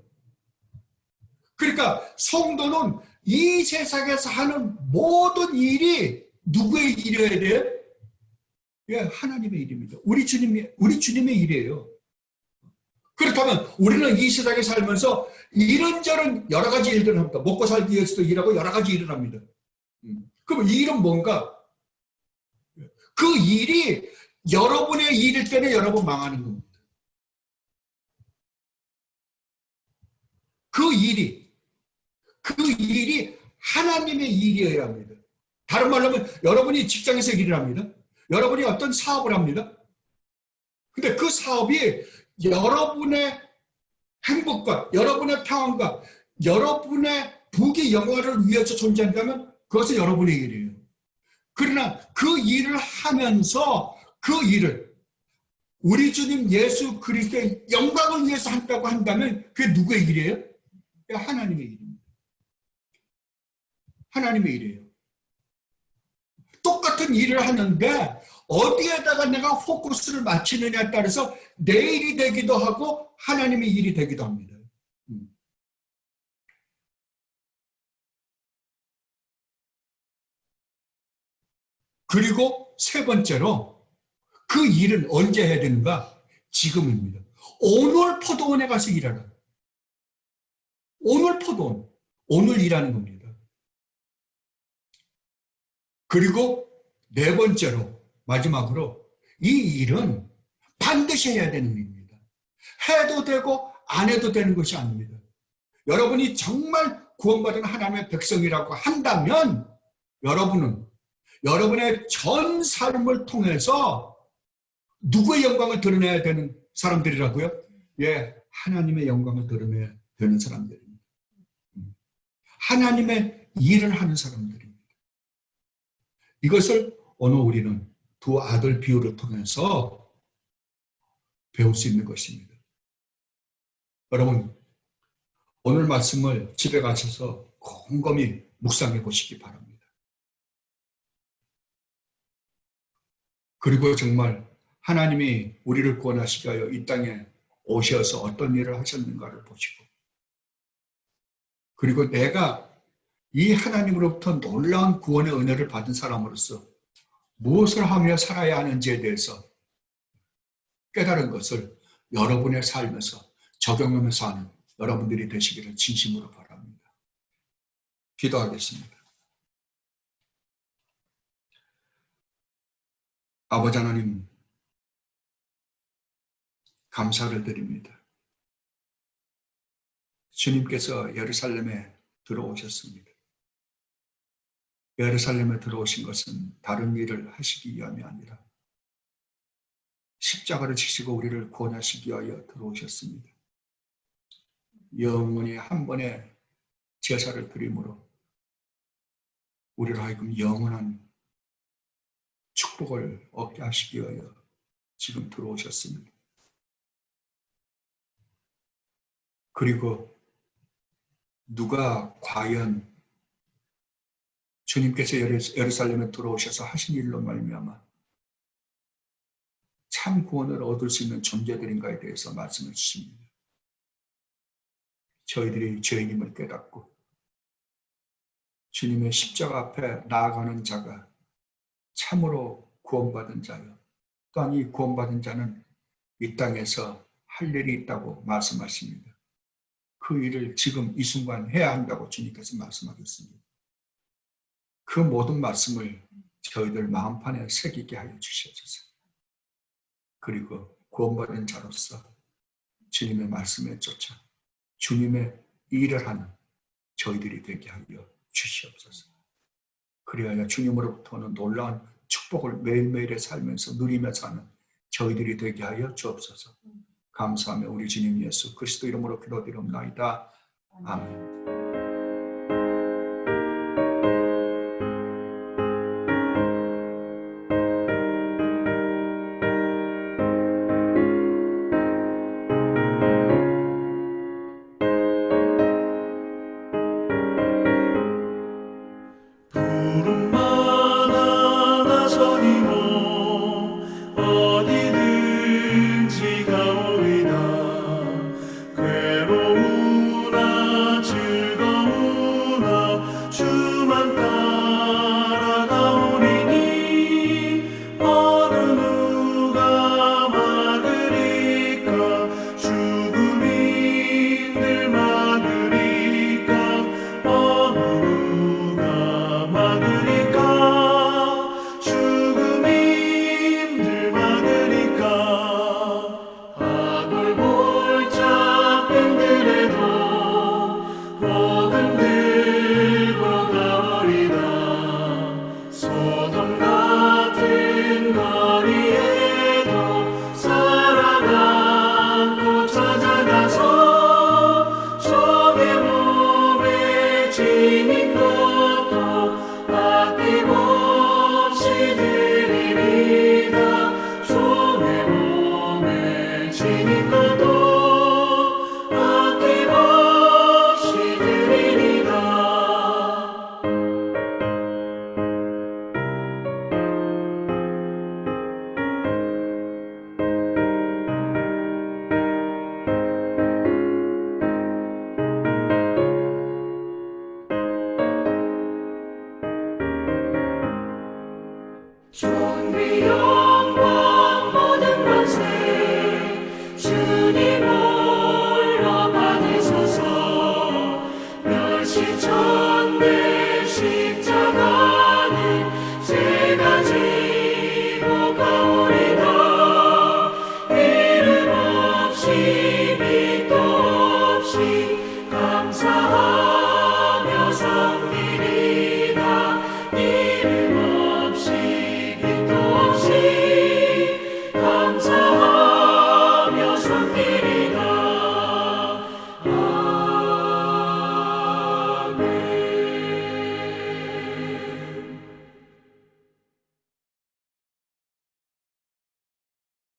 그러니까 성도는 이 세상에서 하는 모든 일이 누구의 일이어야 돼요? 예, 하나님의 일입니다. 우리 주님의 일이에요. 그렇다면 우리는 이 세상에 살면서 이런저런 여러 가지 일들을 합니다. 먹고 살기 위해서도 일하고 여러 가지 일을 합니다. 그럼 이 일은 뭔가? 그 일이 여러분의 일일 때는 여러분 망하는 겁니다. 그 일이 하나님의 일이어야 합니다. 다른 말로 하면 여러분이 직장에서 일을 합니다. 여러분이 어떤 사업을 합니다. 근데 그 사업이 여러분의 행복과 여러분의 평안과 여러분의 부귀 영화를 위해서 존재한다면 그것은 여러분의 일이에요. 그러나 그 일을 하면서 그 일을 우리 주님 예수 그리스도의 영광을 위해서 한다고 한다면 그게 누구의 일이에요? 하나님의 일입니다. 하나님의 일이에요. 똑같은 일을 하는데 어디에다가 내가 포커스를 맞추느냐에 따라서 내 일이 되기도 하고 하나님의 일이 되기도 합니다. 그리고 세 번째로 그 일은 언제 해야 되는가? 지금입니다. 오늘 포도원에 가서 일하라. 오늘 포도원, 오늘 일하는 겁니다. 그리고 네 번째로 마지막으로 이 일은 반드시 해야 되는 일입니다. 해도 되고 안 해도 되는 것이 아닙니다. 여러분이 정말 구원받은 하나님의 백성이라고 한다면 여러분은 여러분의 전 삶을 통해서 누구의 영광을 드러내야 되는 사람들이라고요? 예, 하나님의 영광을 드러내야 되는 사람들입니다. 하나님의 일을 하는 사람들입니다. 이것을 오늘 우리는 두 아들 비유를 통해서 배울 수 있는 것입니다. 여러분, 오늘 말씀을 집에 가셔서 곰곰이 묵상해 보시기 바랍니다. 그리고 정말 하나님이 우리를 구원하시기 위하여 이 땅에 오셔서 어떤 일을 하셨는가를 보시고, 그리고 내가 이 하나님으로부터 놀라운 구원의 은혜를 받은 사람으로서 무엇을 하며 살아야 하는지에 대해서 깨달은 것을 여러분의 삶에서 적용하면서 하는 여러분들이 되시기를 진심으로 바랍니다. 기도하겠습니다. 아버지 하나님, 감사를 드립니다. 주님께서 예루살렘에 들어오셨습니다. 예루살렘에 들어오신 것은 다른 일을 하시기 위함이 아니라 십자가를 지시고 우리를 구원하시기 위하여 들어오셨습니다. 영원히 한 번의 제사를 드림으로 우리로 하여금 영원한 축복을 얻게 하시기 위하여 지금 들어오셨습니다. 그리고 누가 과연 주님께서 예루살렘에 들어오셔서 하신 일로 말미암아 참 구원을 얻을 수 있는 존재들인가에 대해서 말씀해 주십니다. 저희들이 죄인임을 깨닫고 주님의 십자가 앞에 나아가는 자가 참으로 구원받은 자요, 또한 이 구원받은 자는 이 땅에서 할 일이 있다고 말씀하십니다. 그 일을 지금 이 순간 해야 한다고 주님께서 말씀하셨습니다. 그 모든 말씀을 저희들 마음판에 새기게 하여 주시옵소서. 그리고 구원받은 자로서 주님의 말씀에 쫓아 주님의 일을 하는 저희들이 되게 하여 주시옵소서. 그리하여 주님으로부터는 놀라운 축복을 매일매일의 삶에서 누리며 사는 저희들이 되게 하여 주옵소서. 감사하며 우리 주님 예수 그리스도 이름으로 기도드리옵나이다. 아멘. 부름마다 나서니모 어디든지 가오리다. 괴로우나 즐거우나 주만 따라가오리니 어느 누가 막으리까. 죽음이 늘 막으리까. 어느 누가 막으리까. 죽음이 늘 막으리까. 아골골짝 힘들에도 복음 들고 가오리다. 소돔 같은 거리에도 사랑하고 찾아가서 종의 몸에 지닌 것도 아낌없이 드리리다. 종의 몸에 지닌 것도 아낌없이 드리리다. 존귀 영광 모든 권세 주님 홀로 받으소서. 멸시 천대